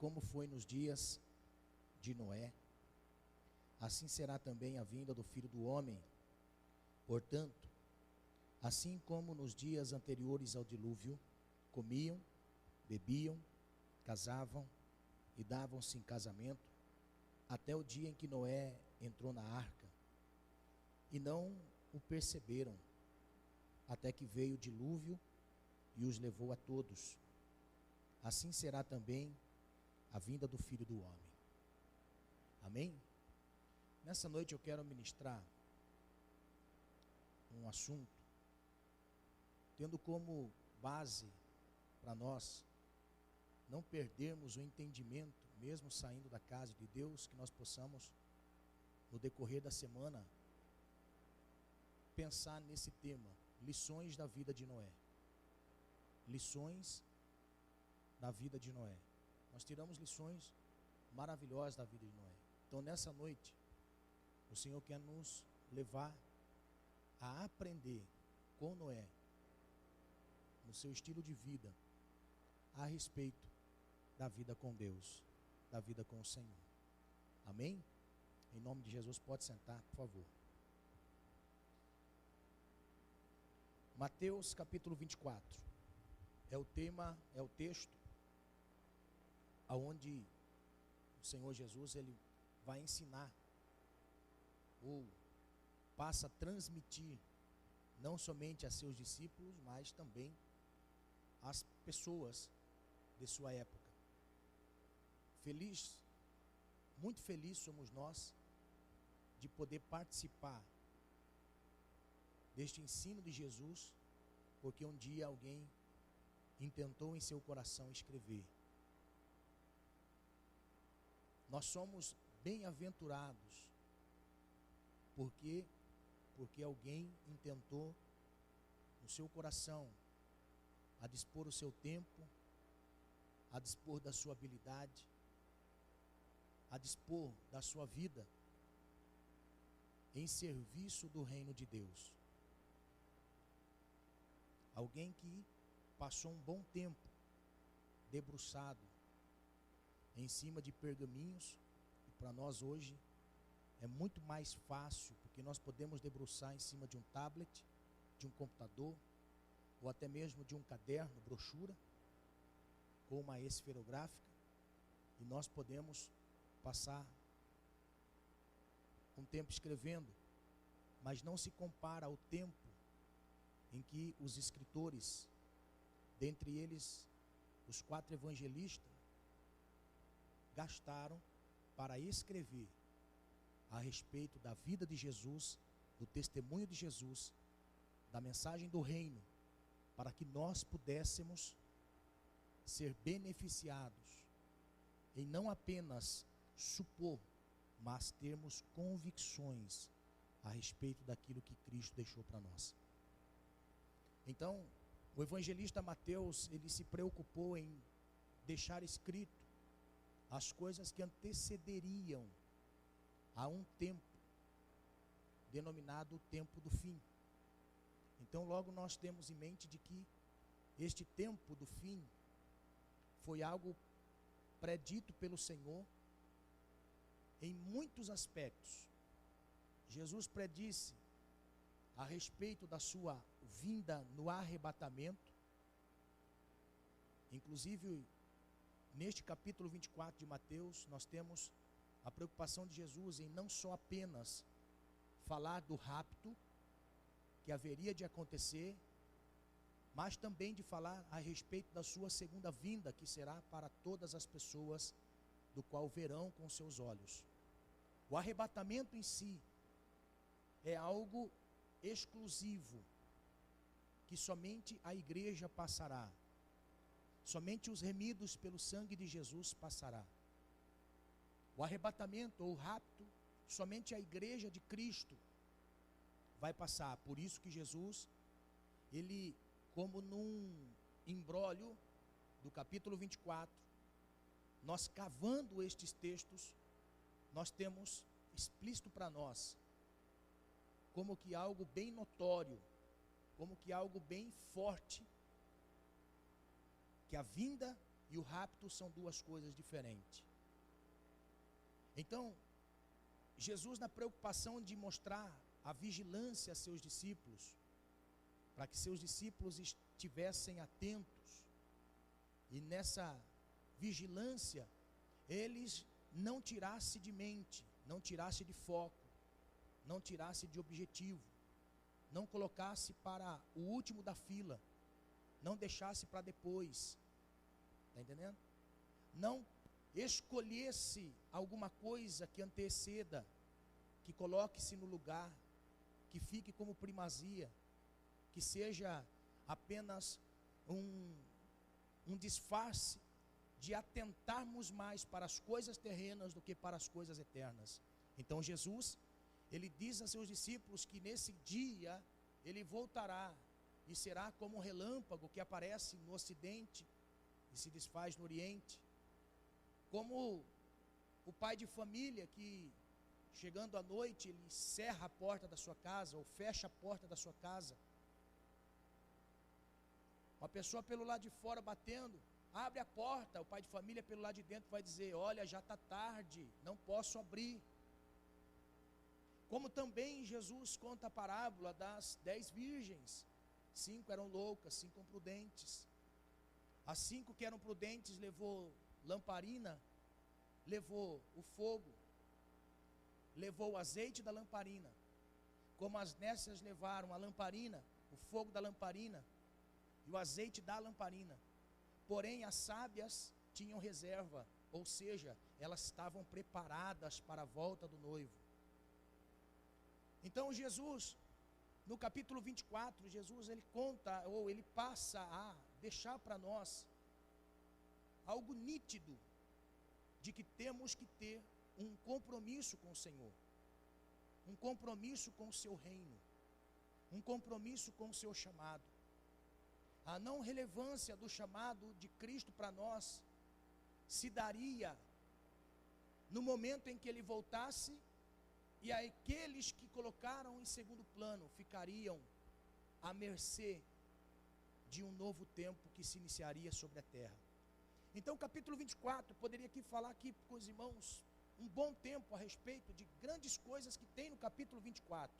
como foi nos dias de Noé, assim será também a vinda do Filho do Homem. Portanto, assim como nos dias anteriores ao dilúvio, comiam, bebiam, casavam e davam-se em casamento, até o dia em que Noé entrou na arca, e não o perceberam, até que veio o dilúvio e os levou a todos. Assim será também a vinda do Filho do Homem. Amém? Nessa noite eu quero ministrar um assunto, tendo como base para nós não perdermos o entendimento, mesmo saindo da casa de Deus, que nós possamos, no decorrer da semana, pensar nesse tema, lições da vida de Noé. Lições da vida de Noé. Nós tiramos lições maravilhosas da vida de Noé. Então nessa noite, o Senhor quer nos levar a aprender com Noé, no seu estilo de vida, a respeito da vida com Deus, da vida com o Senhor. Amém? Em nome de Jesus, pode sentar, por favor. Mateus capítulo 24 é o tema, é o texto aonde o Senhor Jesus ele vai ensinar ou passa a transmitir não somente a seus discípulos, mas também às pessoas de sua época. Feliz, muito feliz somos nós de poder participar deste ensino de Jesus, porque um dia alguém intentou em seu coração escrever. Nós somos bem-aventurados, porque alguém intentou no seu coração a dispor o seu tempo, a dispor da sua habilidade, a dispor da sua vida em serviço do reino de Deus. Alguém que passou um bom tempo debruçado em cima de pergaminhos, e para nós hoje é muito mais fácil, porque nós podemos debruçar em cima de um tablet, de um computador, ou até mesmo de um caderno, brochura, ou uma esferográfica, e nós podemos passar um tempo escrevendo, mas não se compara ao tempo em que os escritores, dentre eles os 4 evangelistas, gastaram para escrever a respeito da vida de Jesus, do testemunho de Jesus, da mensagem do reino, para que nós pudéssemos ser beneficiados em não apenas supor, mas termos convicções a respeito daquilo que Cristo deixou para nós. Então, o evangelista Mateus, ele se preocupou em deixar escrito as coisas que antecederiam a um tempo denominado o tempo do fim. Então logo nós temos em mente de que este tempo do fim foi algo predito pelo Senhor em muitos aspectos. Jesus predisse a respeito da sua vinda no arrebatamento. Inclusive, neste capítulo 24 de Mateus, nós temos a preocupação de Jesus em não só apenas falar do rapto que haveria de acontecer, mas também de falar a respeito da sua segunda vinda, que será para todas as pessoas, do qual verão com seus olhos. O arrebatamento em si é algo exclusivo, que somente a igreja passará, somente os remidos pelo sangue de Jesus passará. O arrebatamento ou o rapto, somente a igreja de Cristo vai passar. Por isso que Jesus, ele, como num imbróglio do capítulo 24, nós cavando estes textos, nós temos explícito para nós, como que algo bem notório, como que algo bem forte, que a vinda e o rapto são duas coisas diferentes. Então, Jesus, na preocupação de mostrar a vigilância a seus discípulos, para que seus discípulos estivessem atentos, e nessa vigilância, eles não tirassem de mente, não tirassem de foco, não tirassem de objetivo, não colocasse para o último da fila, não deixasse para depois, está entendendo? Não escolhesse alguma coisa que anteceda, que coloque-se no lugar, que fique como primazia, que seja apenas um disfarce de atentarmos mais para as coisas terrenas do que para as coisas eternas. Então Jesus, ele diz a seus discípulos que nesse dia ele voltará e será como um relâmpago que aparece no ocidente e se desfaz no oriente, como o pai de família que, chegando à noite, ele cerra a porta da sua casa ou fecha a porta da sua casa. Uma pessoa pelo lado de fora batendo, abre a porta, o pai de família pelo lado de dentro vai dizer: olha, já está tarde, não posso abrir. Como também Jesus conta a parábola das 10 virgens, 5 eram loucas, 5 prudentes. As 5 que eram prudentes levou lamparina, levou o fogo, levou o azeite da lamparina. Como as nécias levaram a lamparina, o fogo da lamparina e o azeite da lamparina. Porém as sábias tinham reserva, ou seja, elas estavam preparadas para a volta do noivo. Então Jesus, no capítulo 24, Jesus ele conta, ou ele passa a deixar para nós algo nítido, de que temos que ter um compromisso com o Senhor, um compromisso com o seu reino, um compromisso com o seu chamado. A não relevância do chamado de Cristo para nós se daria no momento em que ele voltasse, e aqueles que colocaram em segundo plano ficariam à mercê de um novo tempo que se iniciaria sobre a terra. Então, capítulo 24, poderia aqui falar aqui com os irmãos um bom tempo a respeito de grandes coisas que tem no capítulo 24.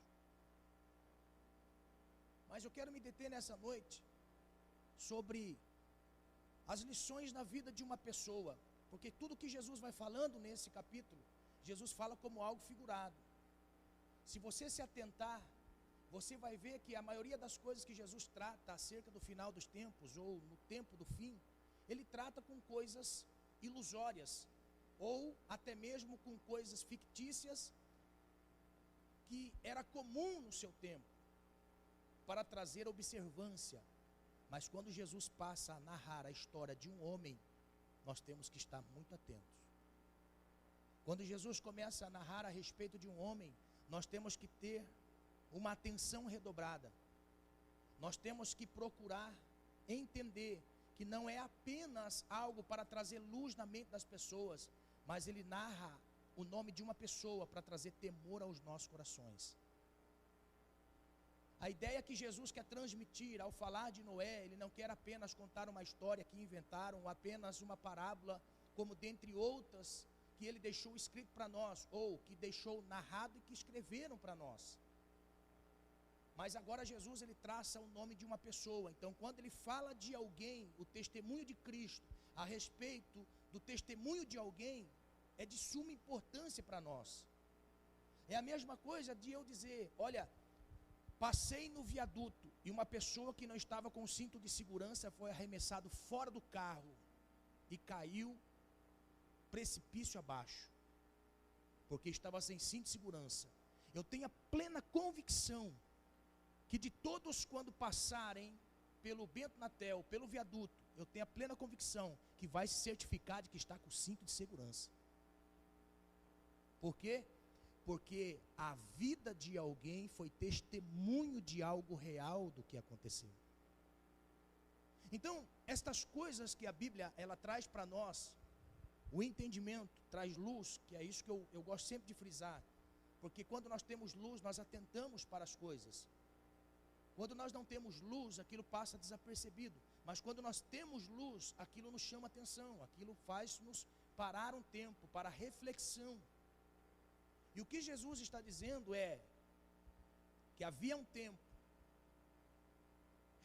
Mas eu quero me deter nessa noite sobre as lições na vida de uma pessoa, porque tudo que Jesus vai falando nesse capítulo, Jesus fala como algo figurado. Se você se atentar, você vai ver que a maioria das coisas que Jesus trata acerca do final dos tempos, ou no tempo do fim, ele trata com coisas ilusórias, ou até mesmo com coisas fictícias, que era comum no seu tempo, para trazer observância. Mas quando Jesus passa a narrar a história de um homem, nós temos que estar muito atentos. Quando Jesus começa a narrar a respeito de um homem, nós temos que ter uma atenção redobrada. Nós temos que procurar entender que não é apenas algo para trazer luz na mente das pessoas, mas ele narra o nome de uma pessoa para trazer temor aos nossos corações. A ideia que Jesus quer transmitir ao falar de Noé, ele não quer apenas contar uma história que inventaram, apenas uma parábola, como dentre outras que ele deixou escrito para nós, ou que deixou narrado e que escreveram para nós. Mas agora Jesus ele traça o nome de uma pessoa. Então quando ele fala de alguém, o testemunho de Cristo, a respeito do testemunho de alguém, é de suma importância para nós. É a mesma coisa de eu dizer: olha, passei no viaduto e uma pessoa que não estava com cinto de segurança foi arremessado fora do carro e caiu precipício abaixo, porque estava sem cinto de segurança. Eu tenho a plena convicção que de todos quando passarem pelo Bento Natel, pelo viaduto, eu tenho a plena convicção que vai se certificar de que está com cinto de segurança. Por quê? Porque a vida de alguém foi testemunho de algo real do que aconteceu. Então, estas coisas que a Bíblia ela traz para nós, o entendimento, traz luz, que é isso que eu gosto sempre de frisar, porque quando nós temos luz, nós atentamos para as coisas. Quando nós não temos luz, aquilo passa desapercebido. Mas quando nós temos luz, aquilo nos chama atenção, aquilo faz-nos parar um tempo para reflexão. E o que Jesus está dizendo é que havia um tempo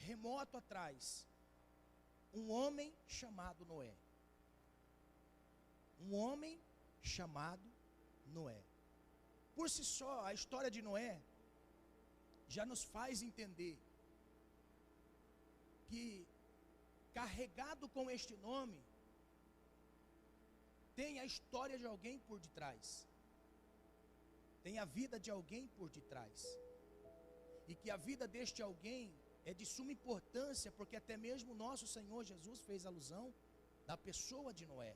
remoto atrás, um homem chamado Noé. Um homem chamado Noé. Por si só, a história de Noé já nos faz entender que, carregado com este nome, tem a história de alguém por detrás. Tem a vida de alguém por detrás. E que a vida deste alguém é de suma importância, porque até mesmo o nosso Senhor Jesus fez alusão da pessoa de Noé.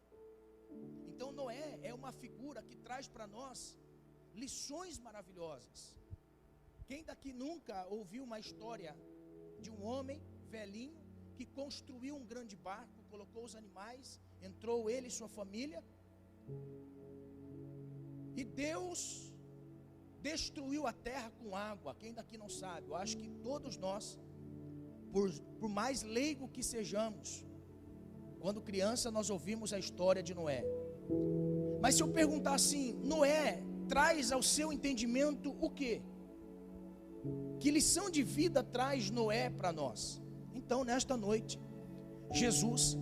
Então Noé é uma figura que traz para nós lições maravilhosas. Quem daqui nunca ouviu uma história de um homem velhinho que construiu um grande barco, colocou os animais, entrou ele e sua família, e Deus destruiu a terra com água? Quem daqui não sabe? Eu acho que todos nós, por mais leigo que sejamos, quando criança nós ouvimos a história de Noé. Mas se eu perguntar assim, Noé traz ao seu entendimento o quê? Que lição de vida traz Noé para nós? Então, nesta noite, Jesus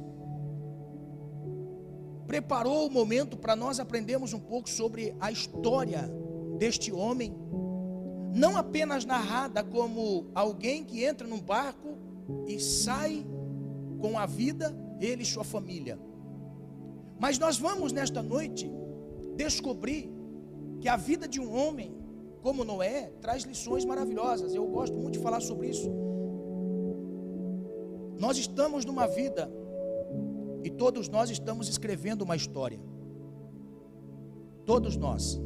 preparou o momento para nós aprendermos um pouco sobre a história deste homem, não apenas narrada como alguém que entra num barco e sai com a vida, ele e sua família. Mas nós vamos nesta noite descobrir que a vida de um homem como Noé traz lições maravilhosas. Eu gosto muito de falar sobre isso. Nós estamos numa vida e todos nós estamos escrevendo uma história. Todos nós,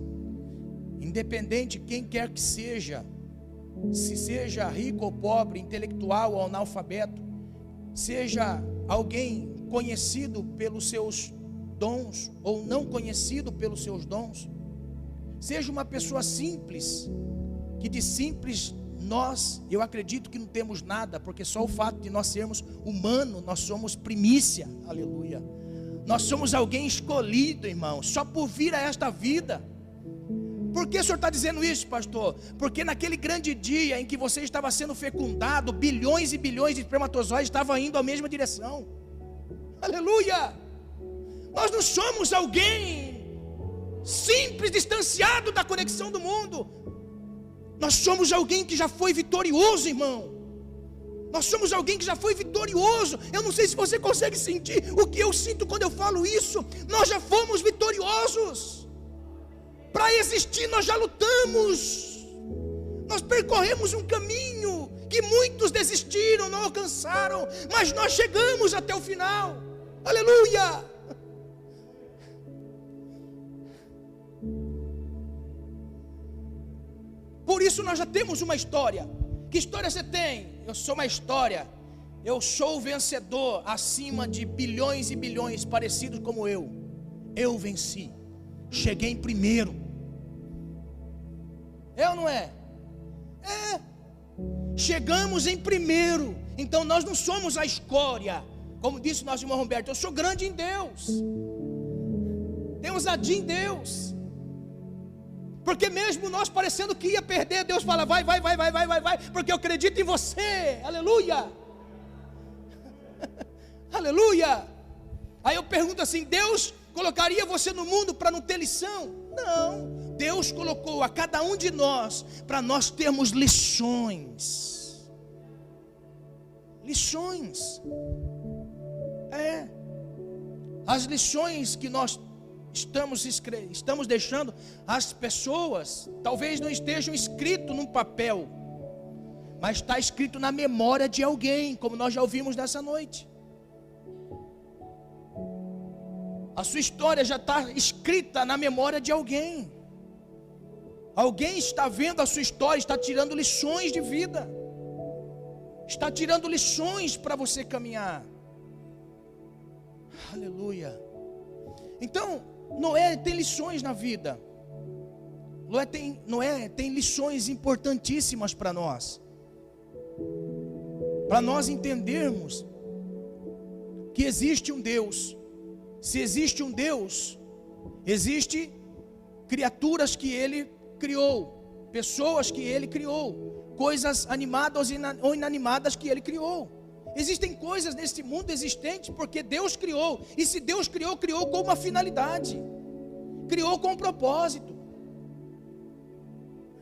independente de quem quer que seja, se seja rico ou pobre, intelectual ou analfabeto, seja alguém conhecido pelos seus dons ou não conhecido pelos seus dons, seja uma pessoa simples, que de simples eu acredito que não temos nada, porque só o fato de nós sermos humanos, nós somos primícia, aleluia. Nós somos alguém escolhido, irmão, só por vir a esta vida. Por que o senhor está dizendo isso, pastor? Porque naquele grande dia em que você estava sendo fecundado, bilhões e bilhões de espermatozoides estavam indo à mesma direção. Aleluia! Nós não somos alguém simples, distanciado da conexão do mundo. Nós somos alguém que já foi vitorioso, irmão. Nós somos alguém que já foi vitorioso. Eu não sei se você consegue sentir o que eu sinto quando eu falo isso. Nós já fomos vitoriosos. Para existir nós já lutamos. Nós percorremos um caminho que muitos desistiram, não alcançaram, mas nós chegamos até o final. Aleluia! Por isso nós já temos uma história. Que história você tem? Eu sou uma história. Eu sou o vencedor acima de bilhões e bilhões parecidos como eu. Eu venci. Cheguei em primeiro. É ou não é? É. Chegamos em primeiro. Então nós não somos a escória. Como disse o nosso irmão Roberto, eu sou grande em Deus. Tenho ousadia em Deus. Porque mesmo nós parecendo que ia perder, Deus fala, vai, porque eu acredito em você, aleluia, aleluia. Aí eu pergunto assim, Deus colocaria você no mundo para não ter lição? Não, Deus colocou a cada um de nós, para nós termos lições, as lições que nós estamos deixando as pessoas, talvez não estejam escrito num papel, mas está escrito na memória de alguém, como nós já ouvimos nessa noite. A sua história já está escrita na memória de alguém. Alguém está vendo a sua história, está tirando lições de vida, está tirando lições para você caminhar. Aleluia. Então Noé tem lições na vida. Noé tem lições importantíssimas para nós. Para nós entendermos que existe um Deus. Se existe um Deus, existe criaturas que Ele criou, pessoas que Ele criou, coisas animadas ou inanimadas que Ele criou. Existem coisas nesse mundo existentes porque Deus criou. E se Deus criou, criou com uma finalidade, criou com um propósito.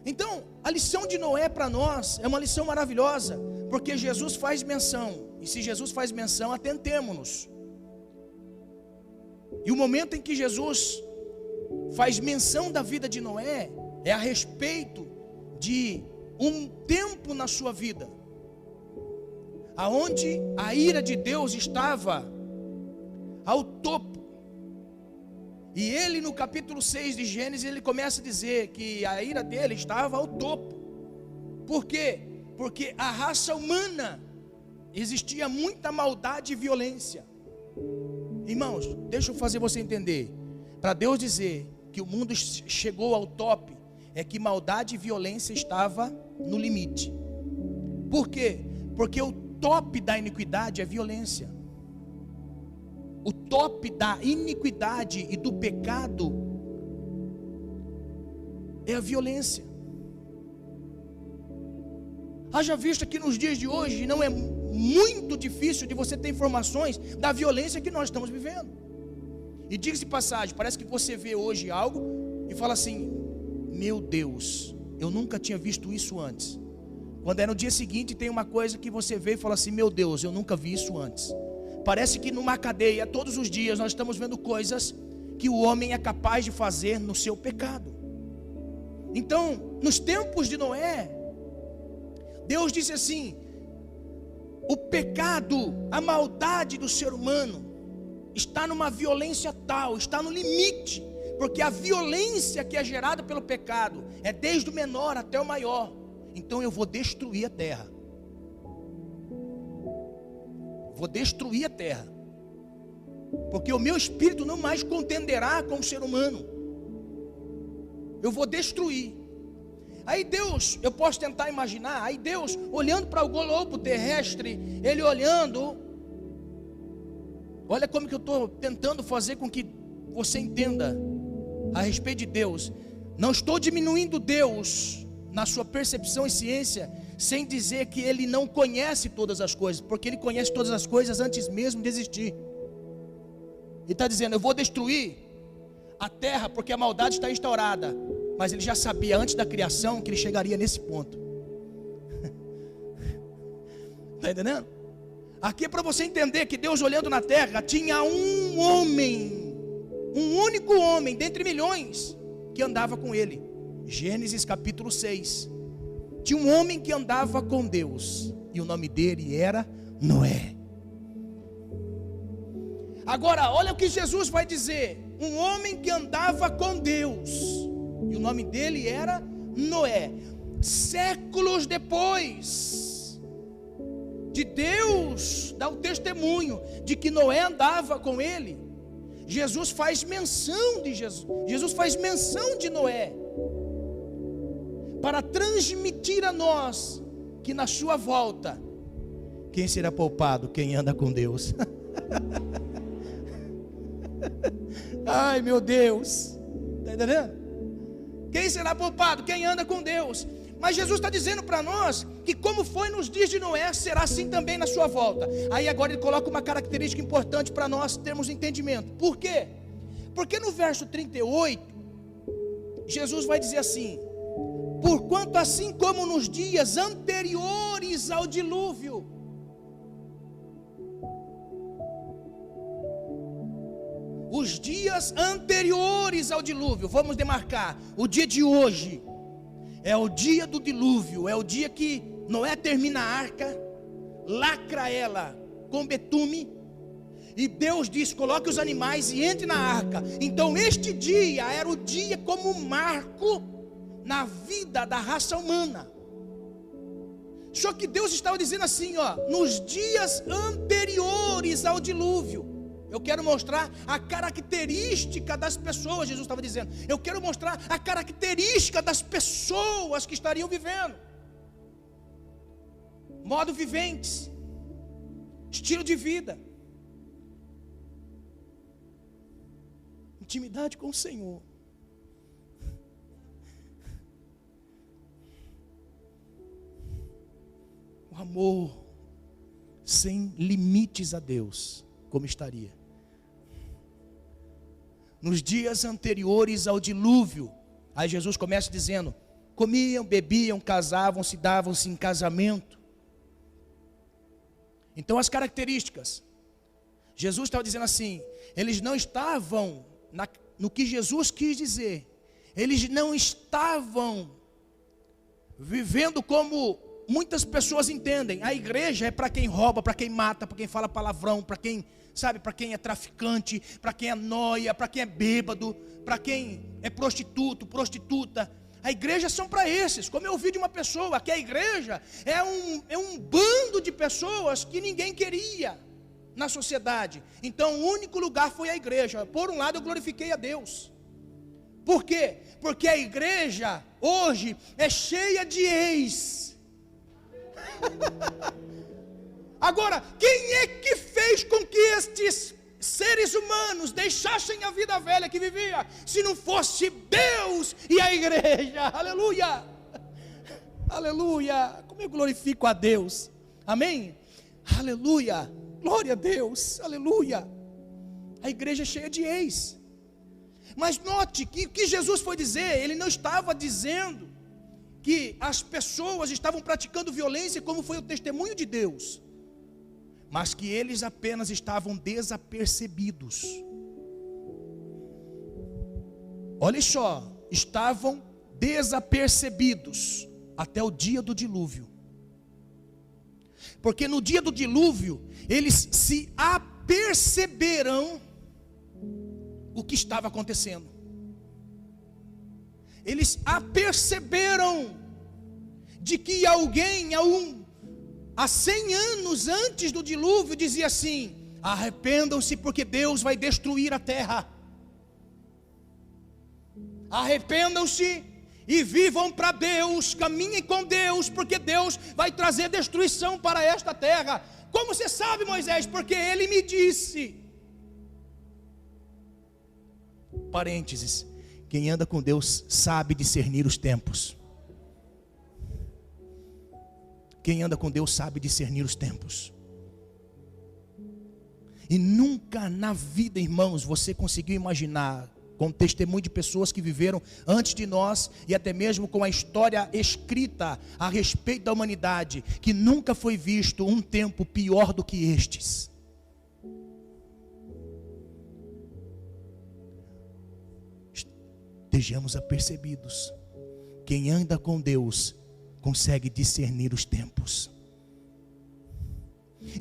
Então, a lição de Noé para nós é uma lição maravilhosa, porque Jesus faz menção. E se Jesus faz menção, atentemo-nos. E o momento em que Jesus faz menção da vida de Noé é a respeito de um tempo na sua vida, aonde a ira de Deus estava ao topo. E ele, no capítulo 6 de Gênesis, ele começa a dizer que a ira dele estava ao topo. Por quê? Porque a raça humana existia muita maldade e violência. Irmãos, deixa eu fazer você entender. Para Deus dizer que o mundo chegou ao top, é que maldade e violência estava no limite. Por quê? Porque o top da iniquidade é violência. O top da iniquidade e do pecado é a violência. Haja visto que nos dias de hoje não é muito difícil de você ter informações da violência que nós estamos vivendo. E diga-se de passagem, parece que você vê hoje algo e fala assim: meu Deus, eu nunca tinha visto isso antes. Quando é no dia seguinte tem uma coisa que você vê e fala assim: meu Deus, eu nunca vi isso antes. Parece que numa cadeia, todos os dias, nós estamos vendo coisas que o homem é capaz de fazer no seu pecado. Então, nos tempos de Noé, Deus disse assim: o pecado, a maldade do ser humano está numa violência tal, está no limite, porque a violência que é gerada pelo pecado é desde o menor até o maior. Então eu vou destruir a terra. Vou destruir a terra, porque o meu espírito não mais contenderá com o ser humano. Eu vou destruir. Aí Deus, eu posso tentar imaginar, aí Deus olhando para o globo terrestre, Ele olhando, olha como que eu estou tentando fazer com que você entenda a respeito de Deus. Não estou diminuindo Deus na sua percepção e ciência, sem dizer que Ele não conhece todas as coisas, porque Ele conhece todas as coisas antes mesmo de existir. Ele está dizendo: eu vou destruir a terra porque a maldade está instaurada. Mas Ele já sabia antes da criação que Ele chegaria nesse ponto. Está entendendo? Aqui é para você entender que Deus, olhando na terra, tinha um homem, um único homem dentre milhões que andava com Ele. Gênesis capítulo 6. Tinha um homem que andava com Deus, e o nome dele era Noé. Agora, olha o que Jesus vai dizer: um homem que andava com Deus, e o nome dele era Noé. Séculos depois de Deus dar o testemunho de que Noé andava com ele, Jesus faz menção de Jesus faz menção de Noé, para transmitir a nós que na sua volta, quem será poupado? Quem anda com Deus. Ai meu Deus, está entendendo? Quem será poupado? Quem anda com Deus. Mas Jesus está dizendo para nós que como foi nos dias de Noé, será assim também na sua volta. Aí agora ele coloca uma característica importante para nós termos entendimento. Por quê? Porque no verso 38, Jesus vai dizer assim: porquanto assim como nos dias anteriores ao dilúvio, os dias anteriores ao dilúvio, vamos demarcar, o dia de hoje é o dia do dilúvio, é o dia que Noé termina a arca, lacra ela com betume, e Deus diz: coloque os animais e entre na arca. Então este dia era o dia como marco na vida da raça humana. Só que Deus estava dizendo assim, ó, nos dias anteriores ao dilúvio, eu quero mostrar a característica das pessoas. Jesus estava dizendo: eu quero mostrar a característica das pessoas que estariam vivendo, modo viventes, estilo de vida. intimidade com o Senhor. O amor sem limites a Deus, como estaria? Nos dias anteriores ao dilúvio, aí Jesus começa dizendo: comiam, bebiam, casavam-se, davam-se em casamento. Então as características, Jesus estava dizendo assim, eles não estavam no que Jesus quis dizer, eles não estavam vivendo como muitas pessoas entendem. A igreja é para quem rouba, para quem mata, para quem fala palavrão, para quem, sabe, para quem é traficante, para quem é nóia, para quem é bêbado, para quem é prostituto, prostituta. A igreja são para esses. Como eu ouvi de uma pessoa, que a igreja é um bando de pessoas que ninguém queria na sociedade. Então o único lugar foi a igreja. Por um lado eu glorifiquei a Deus. Por quê? Porque a igreja hoje é cheia de ex. Agora, quem é que fez com que estes seres humanos deixassem a vida velha que vivia, se não fosse Deus e a igreja? Aleluia, aleluia. Como eu glorifico a Deus, amém, aleluia, glória a Deus, aleluia. A igreja é cheia de ex. Mas note que o que Jesus foi dizer, ele não estava dizendo que as pessoas estavam praticando violência, como foi o testemunho de Deus, mas que eles apenas estavam desapercebidos. Olha só, estavam desapercebidos até o dia do dilúvio. Porque no dia do dilúvio, eles se aperceberam o que estava acontecendo. Eles aperceberam de que alguém, há 100 anos antes do dilúvio, dizia assim: arrependam-se porque Deus vai destruir a terra. Arrependam-se e vivam para Deus, caminhem com Deus, porque Deus vai trazer destruição para esta terra. Como você sabe, Moisés? Porque Ele me disse. Parênteses: quem anda com Deus sabe discernir os tempos. Quem anda com Deus sabe discernir os tempos. E nunca na vida, irmãos, você conseguiu imaginar, com testemunho de pessoas que viveram antes de nós, e até mesmo com a história escrita a respeito da humanidade, que nunca foi visto um tempo pior do que estes. Estejamos apercebidos. Quem anda com Deus consegue discernir os tempos.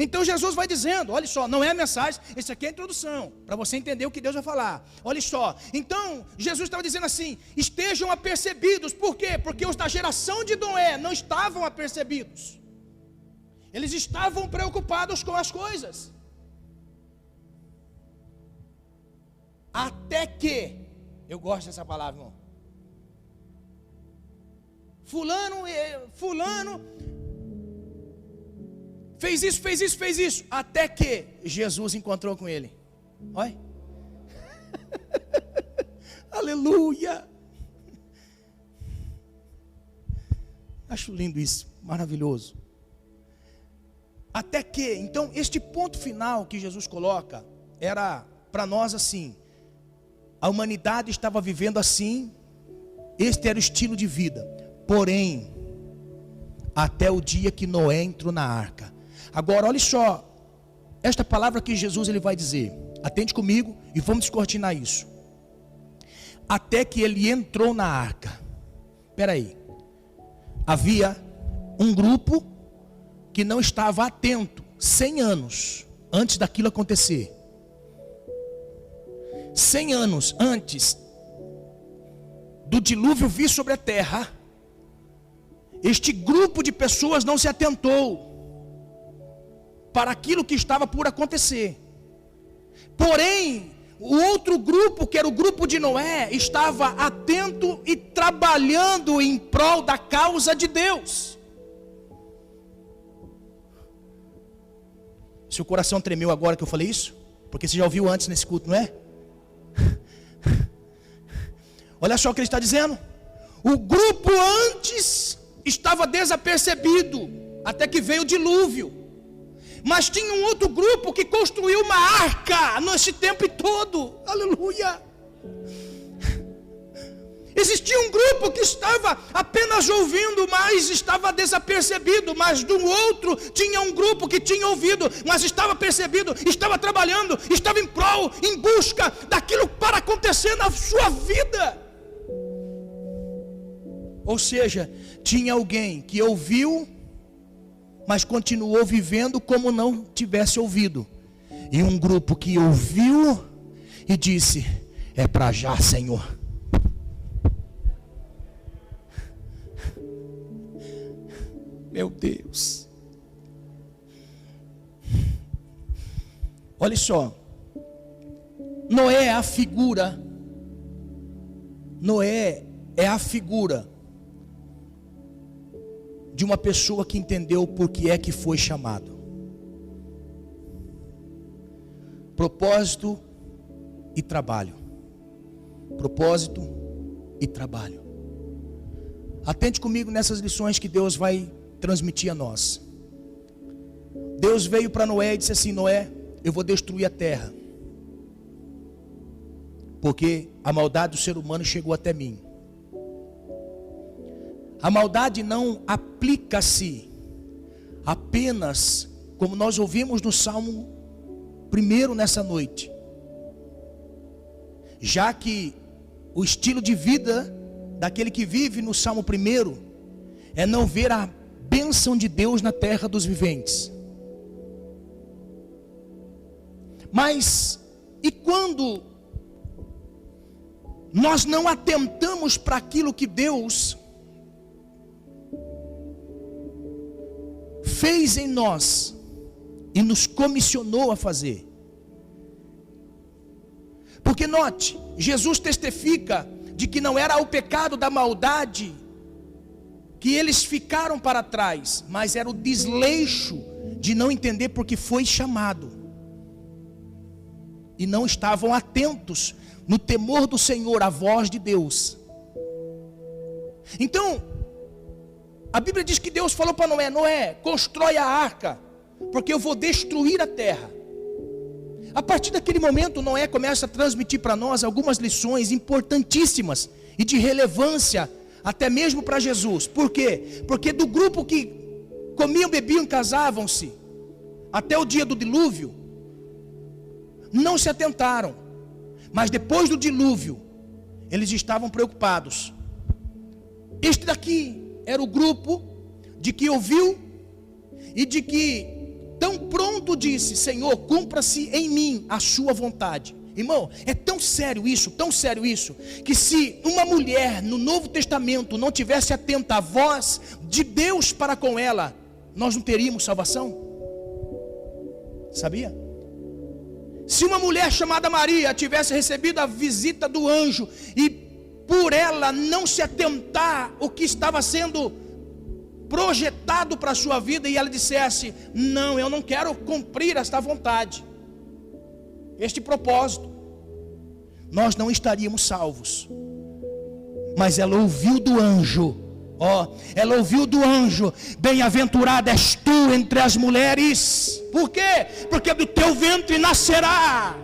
Então Jesus vai dizendo, olha só, não é a mensagem, isso aqui é a introdução, para você entender o que Deus vai falar. Olha só, então Jesus estava dizendo assim: estejam apercebidos. Por quê? Porque os da geração de Noé não estavam apercebidos. Eles estavam preocupados com as coisas. Até que, eu gosto dessa palavra, irmão, fulano fez isso, até que Jesus encontrou com ele. Olha. Aleluia. Acho lindo isso, maravilhoso. Até que, então, este ponto final que Jesus coloca, era para nós assim: a humanidade estava vivendo assim, este era o estilo de vida. Porém, até o dia que Noé entrou na arca. Agora, olha só, esta palavra que Jesus ele vai dizer, atende comigo e vamos descortinar isso. Até que ele entrou na arca. Espera aí. Havia um grupo que não estava atento 100 anos antes daquilo acontecer. 100 anos antes do dilúvio vir sobre a terra, este grupo de pessoas não se atentou para aquilo que estava por acontecer. Porém, o outro grupo, que era o grupo de Noé, estava atento e trabalhando em prol da causa de Deus. Seu coração tremeu agora que eu falei isso? Porque você já ouviu antes nesse culto, não é? Olha só o que ele está dizendo. O grupo antes estava desapercebido, até que veio o dilúvio. Mas tinha um outro grupo que construiu uma arca nesse tempo todo. Aleluia. Existia um grupo que estava apenas ouvindo, mas estava desapercebido. Mas do outro tinha um grupo que tinha ouvido, mas estava percebido, estava trabalhando, estava em prol, em busca daquilo para acontecer na sua vida. Ou seja, tinha alguém que ouviu, mas continuou vivendo como não tivesse ouvido. E um grupo que ouviu e disse: é para já, Senhor. Meu Deus. Olha só. Noé é a figura. Noé é a figura de uma pessoa que entendeu por que é que foi chamado. Propósito e trabalho. Propósito e trabalho. Atente comigo nessas lições que Deus vai transmitir a nós. Deus veio para Noé e disse assim: Noé, eu vou destruir a terra, porque a maldade do ser humano chegou até mim. A maldade não aplica-se apenas, como nós ouvimos no Salmo 1 nessa noite, já que o estilo de vida daquele que vive no Salmo 1 é não ver a bênção de Deus na terra dos viventes. Mas e quando nós não atentamos para aquilo que Deus fez em nós e nos comissionou a fazer? Porque note, Jesus testifica de que não era o pecado da maldade que eles ficaram para trás, mas era o desleixo de não entender porque foi chamado, e não estavam atentos no temor do Senhor, à voz de Deus. Então a Bíblia diz que Deus falou para Noé: Noé, constrói a arca, porque eu vou destruir a terra. A partir daquele momento, Noé começa a transmitir para nós algumas lições importantíssimas e de relevância até mesmo para Jesus. Por quê? Porque do grupo que comiam, bebiam, casavam-se até o dia do dilúvio, não se atentaram. Mas depois do dilúvio, eles estavam preocupados. Este daqui era o grupo de que ouviu e de que tão pronto disse: Senhor, cumpra-se em mim a sua vontade. Irmão, é tão sério isso, que se uma mulher no Novo Testamento não tivesse atenta à voz de Deus para com ela, nós não teríamos salvação. Sabia? Se uma mulher chamada Maria tivesse recebido a visita do anjo e por ela não se atentar o que estava sendo projetado para a sua vida, e ela dissesse: não, eu não quero cumprir esta vontade, este propósito, nós não estaríamos salvos. Mas ela ouviu do anjo, ela ouviu do anjo: bem-aventurada és tu entre as mulheres. Por quê? Porque do teu ventre nascerá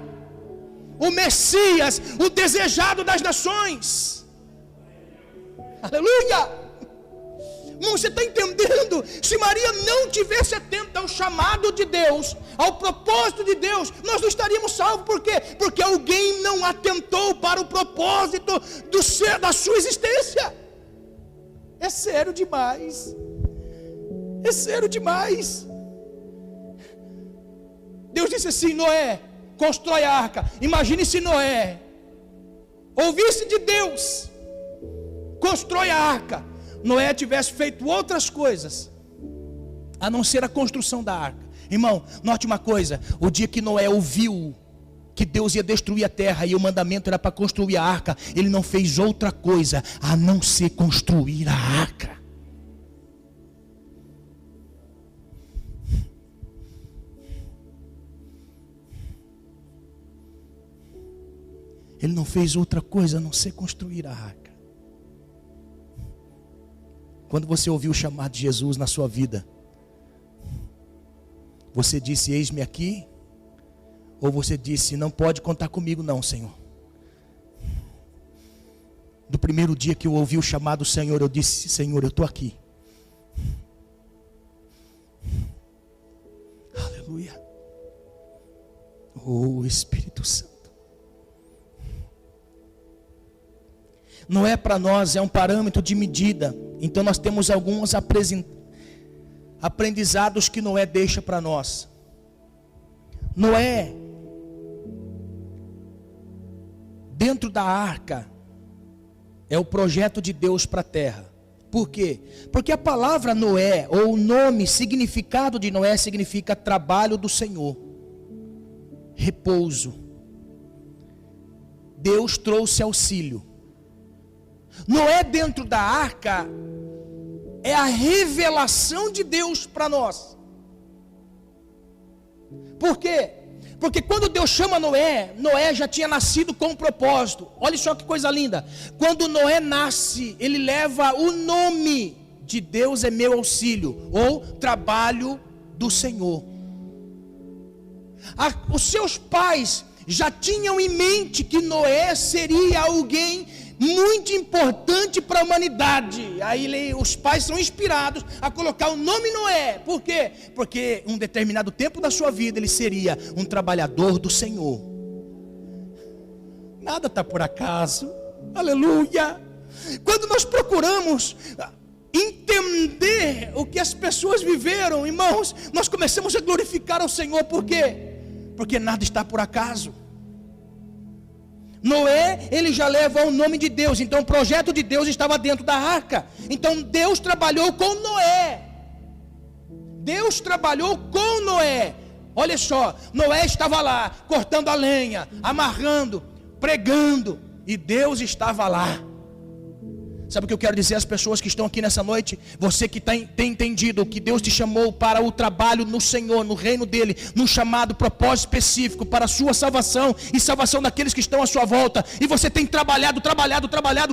o Messias, o desejado das nações. Aleluia! Não, você está entendendo? Se Maria não tivesse atenta ao chamado de Deus, ao propósito de Deus, nós não estaríamos salvos. Por quê? Porque alguém não atentou para o propósito da sua existência. É sério demais. É sério demais. Deus disse assim: Noé, constrói a arca. Imagine se Noé ouvisse de Deus: constrói a arca. Noé tivesse feito outras coisas a não ser a construção da arca. Irmão, note uma coisa: o dia que Noé ouviu que Deus ia destruir a terra e o mandamento era para construir a arca, ele não fez outra coisa a não ser construir a arca. Ele não fez outra coisa a não ser construir a arca. Quando você ouviu o chamado de Jesus na sua vida, você disse, eis-me aqui? Ou você disse, não pode contar comigo não, Senhor? Do primeiro dia que eu ouvi o chamado do Senhor, eu disse, Senhor, eu estou aqui. Aleluia. Oh, Espírito Santo. Noé para nós é um parâmetro de medida. Então nós temos alguns aprendizados que Noé deixa para nós. Noé, dentro da arca, é o projeto de Deus para a terra. Por quê? Porque a palavra Noé, ou o nome, significado de Noé, significa trabalho do Senhor, repouso. Deus trouxe auxílio. Noé dentro da arca é a revelação de Deus para nós. Por quê? Porque quando Deus chama Noé, Noé já tinha nascido com um propósito. Olha só que coisa linda. Quando Noé nasce, ele leva o nome de Deus é meu auxílio, ou trabalho do Senhor. Os seus pais já tinham em mente que Noé seria alguém muito importante para a humanidade. Aí os pais são inspirados a colocar o nome Noé. Por quê? Porque um determinado tempo da sua vida ele seria um trabalhador do Senhor. Nada está por acaso. Aleluia. Quando nós procuramos entender o que as pessoas viveram, irmãos, nós começamos a glorificar ao Senhor. Por quê? Porque nada está por acaso. Noé, ele já leva o nome de Deus. Então o projeto de Deus estava dentro da arca. Então Deus trabalhou com Noé. Deus trabalhou com Noé. Olha só, Noé estava lá, cortando a lenha, amarrando, pregando, e Deus estava lá. Sabe o que eu quero dizer às pessoas que estão aqui nessa noite? Você que tem entendido que Deus te chamou para o trabalho no Senhor, no reino dEle, num chamado propósito específico para a sua salvação e salvação daqueles que estão à sua volta. E você tem trabalhado,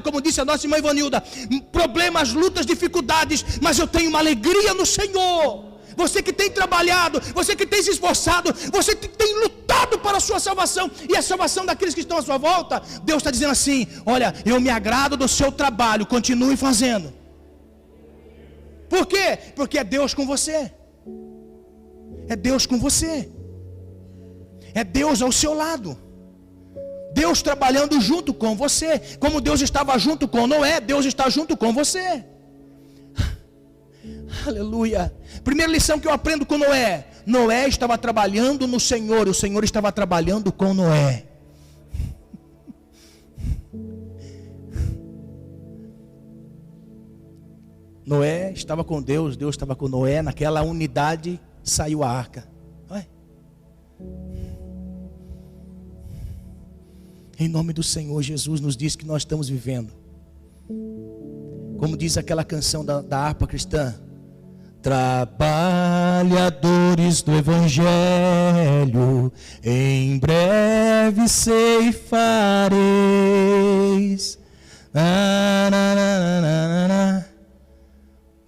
como disse a nossa irmã Ivanilda, problemas, lutas, dificuldades, mas eu tenho uma alegria no Senhor. Você que tem trabalhado, você que tem se esforçado, você que tem lutado para a sua salvação e a salvação daqueles que estão à sua volta, Deus está dizendo assim: olha, eu me agrado do seu trabalho, continue fazendo. Por quê? Porque é Deus com você. É Deus com você. É Deus ao seu lado. Deus trabalhando junto com você. Como Deus estava junto com Noé, Deus está junto com você. Aleluia. Primeira lição que eu aprendo com Noé: Noé estava trabalhando no Senhor, o Senhor estava trabalhando com Noé. Noé estava com Deus, Deus estava com Noé. Naquela unidade saiu a arca. Vai. Em nome do Senhor Jesus, nos diz que nós estamos vivendo, como diz aquela canção da harpa cristã: trabalhadores do Evangelho, em breve ceifareis,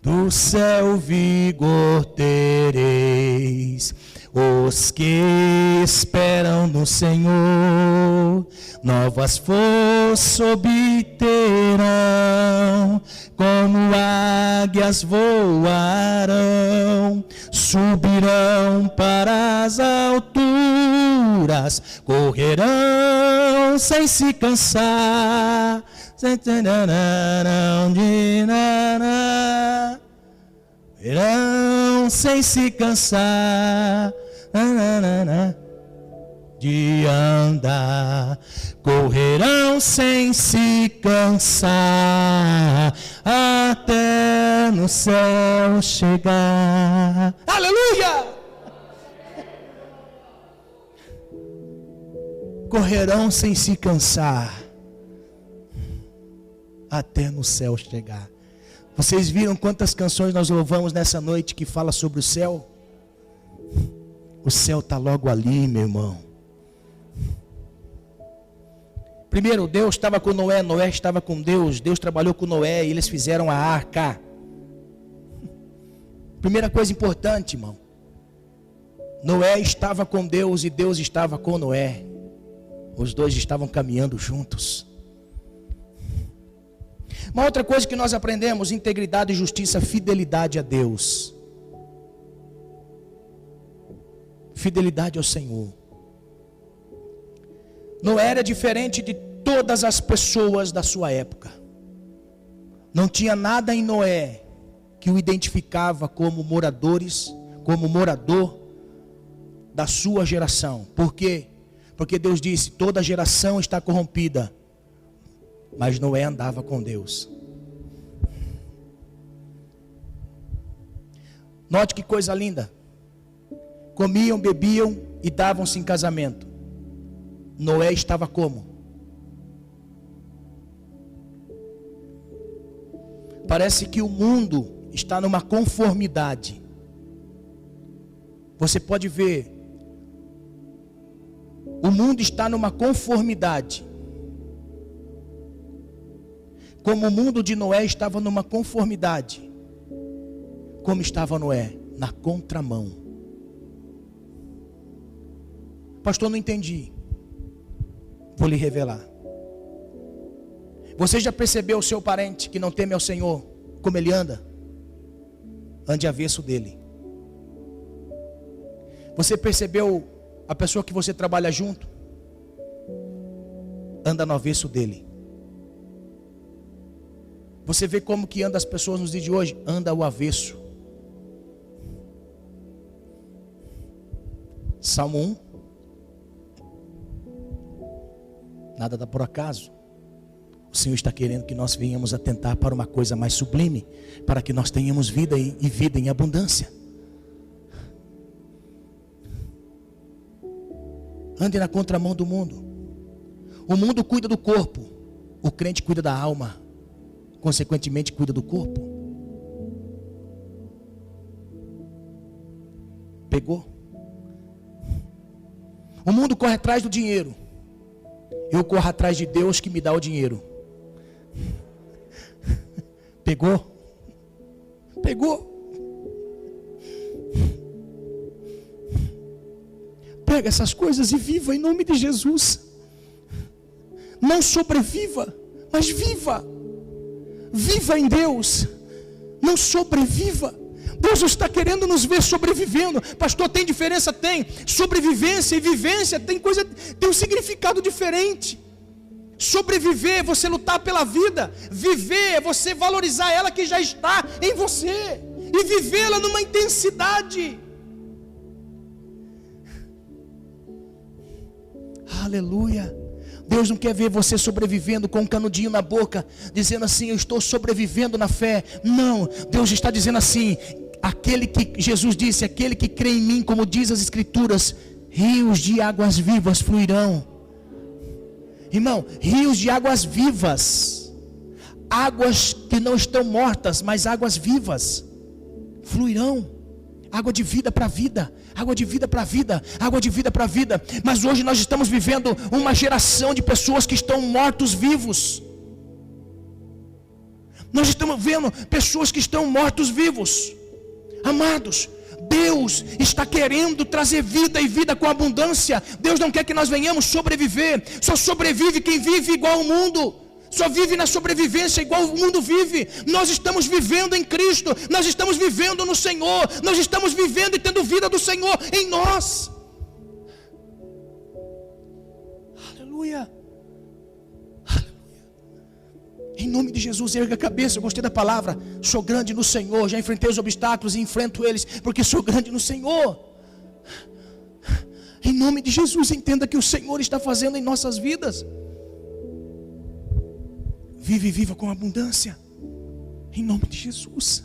do céu vigor tereis. Os que esperam no Senhor, novas forças obterão, como águias voarão, subirão para as alturas, correrão sem se cansar, irão sem se cansar de andar, correrão sem se cansar, até no céu chegar. Aleluia! Correrão sem se cansar, até no céu chegar. Vocês viram quantas canções nós louvamos nessa noite que fala sobre o céu? O céu está logo ali, meu irmão. Primeiro, Deus estava com Noé, Noé estava com Deus, Deus trabalhou com Noé e eles fizeram a arca. Primeira coisa importante, irmão. Noé estava com Deus e Deus estava com Noé. Os dois estavam caminhando juntos. Uma outra coisa que nós aprendemos: integridade, justiça, fidelidade a Deus. Fidelidade ao Senhor. Noé era diferente de todas as pessoas da sua época. Não tinha nada em Noé que o identificava como morador da sua geração. Por quê? Porque Deus disse: toda geração está corrompida. Mas Noé andava com Deus. Note que coisa linda. Comiam, bebiam e davam-se em casamento. Noé estava como? Parece que o mundo está numa conformidade. Você pode ver, o mundo está numa conformidade. Como o mundo de Noé estava numa conformidade, como estava Noé? Na contramão. Pastor, não entendi. Vou lhe revelar. Você já percebeu o seu parente que não teme ao Senhor, como ele anda? Ande avesso dele. Você percebeu a pessoa que você trabalha junto? Anda no avesso dele. Você vê como que anda as pessoas nos dias de hoje? Anda ao avesso. Salmo 1. Nada dá por acaso. O Senhor está querendo que nós venhamos atentar para uma coisa mais sublime, para que nós tenhamos vida e vida em abundância. Ande na contramão do mundo. O mundo cuida do corpo, o crente cuida da alma, consequentemente cuida do corpo. Pegou? O mundo corre atrás do dinheiro. Eu corro atrás de Deus que me dá o dinheiro. Pegou? Pegou? Pega essas coisas e viva em nome de Jesus. Não sobreviva, mas viva. Viva em Deus. Não sobreviva. Deus está querendo nos ver sobrevivendo. Pastor, tem diferença? Tem. Sobrevivência e vivência tem um significado diferente. Sobreviver é você lutar pela vida. Viver é você valorizar ela que já está em você e vivê-la numa intensidade. Aleluia. Deus não quer ver você sobrevivendo com um canudinho na boca, dizendo assim: eu estou sobrevivendo na fé. Não, Deus está dizendo assim: aquele que Jesus disse, aquele que crê em mim, como diz as Escrituras, rios de águas vivas fluirão. Irmão, rios de águas vivas, águas que não estão mortas, mas águas vivas fluirão. Água de vida para a vida, água de vida para a vida, água de vida para a vida. Mas hoje nós estamos vivendo uma geração de pessoas que estão mortos-vivos. Nós estamos vendo pessoas que estão mortos-vivos. Amados, Deus está querendo trazer vida e vida com abundância. Deus não quer que nós venhamos sobreviver. Só sobrevive quem vive igual ao mundo. Só vive na sobrevivência igual o mundo vive. Nós estamos vivendo em Cristo. Nós estamos vivendo no Senhor. Nós estamos vivendo e tendo vida do Senhor em nós. Aleluia. Aleluia. Em nome de Jesus, erga a cabeça. Eu gostei da palavra. Sou grande no Senhor. Já enfrentei os obstáculos e enfrento eles, porque sou grande no Senhor. Em nome de Jesus, entenda que o Senhor está fazendo em nossas vidas. Vive e viva com abundância. Em nome de Jesus.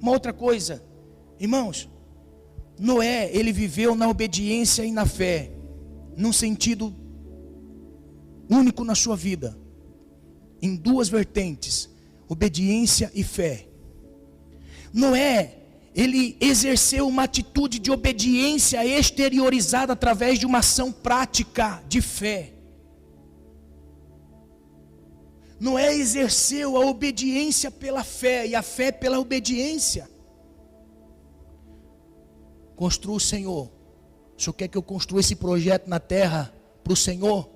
Uma outra coisa, irmãos, Noé, ele viveu na obediência e na fé, num sentido único na sua vida, em duas vertentes, obediência e fé. Noé, ele exerceu uma atitude de obediência exteriorizada através de uma ação prática de fé. Noé exerceu a obediência pela fé e a fé pela obediência. Construa o Senhor. O Senhor quer que eu construa esse projeto na terra para o Senhor?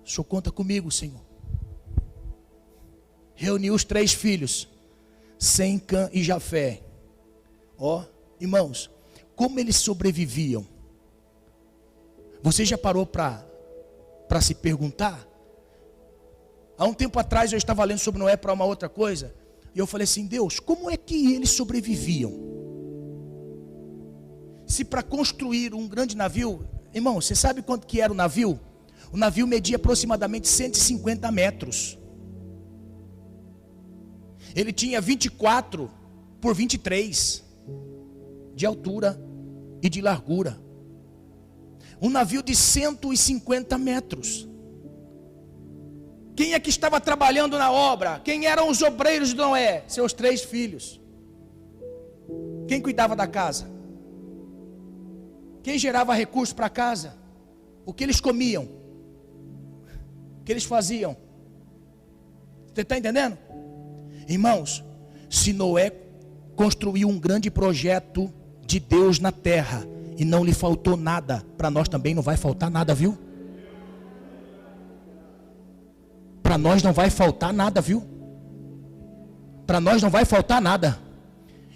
O Senhor conta comigo, Senhor. Reuniu os 3 filhos, Sem, Cã e Jafé. Ó, irmãos, como eles sobreviviam? Você já parou para se perguntar? Há um tempo atrás eu estava lendo sobre Noé para uma outra coisa, e eu falei assim: Deus, como é que eles sobreviviam? Se para construir um grande navio, irmão, você sabe quanto que era o navio? O navio media aproximadamente 150 metros. Ele tinha 24 por 23 de altura e de largura. Um navio de 150 metros. Quem é que estava trabalhando na obra? Quem eram os obreiros de Noé? Seus 3 filhos. Quem cuidava da casa? Quem gerava recursos para a casa? O que eles comiam? O que eles faziam? Você está entendendo? Irmãos, se Noé construiu um grande projeto de Deus na terra e não lhe faltou nada, para nós também não vai faltar nada, viu? Para nós não vai faltar nada, viu? Para nós não vai faltar nada.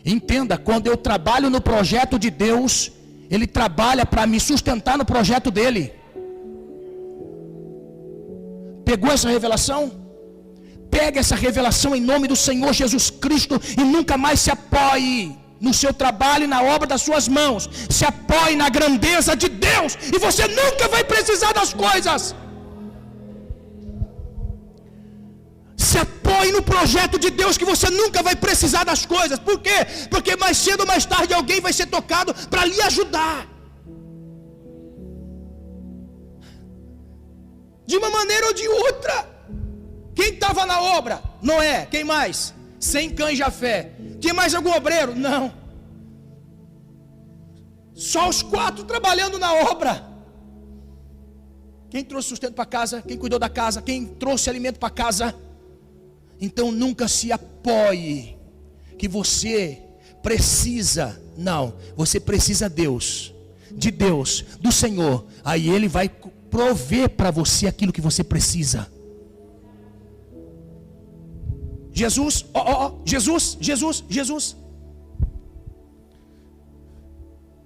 Entenda, quando eu trabalho no projeto de Deus, Ele trabalha para me sustentar no projeto dEle. Pegou essa revelação? Pega essa revelação em nome do Senhor Jesus Cristo e nunca mais se apoie no seu trabalho e na obra das suas mãos. Se apoie na grandeza de Deus e você nunca vai precisar das coisas. Se apoie no projeto de Deus que você nunca vai precisar das coisas. Por quê? Porque mais cedo ou mais tarde alguém vai ser tocado para lhe ajudar. De uma maneira ou de outra. Quem estava na obra? Noé. Quem mais? Sem, Cã e Jafé. Tinha mais algum obreiro? Não. Só os 4 trabalhando na obra. Quem trouxe sustento para casa? Quem cuidou da casa? Quem trouxe alimento para casa? Então nunca se apoie que você precisa. Não, você precisa de Deus, do Senhor. Aí Ele vai prover para você aquilo que você precisa. Jesus, Jesus.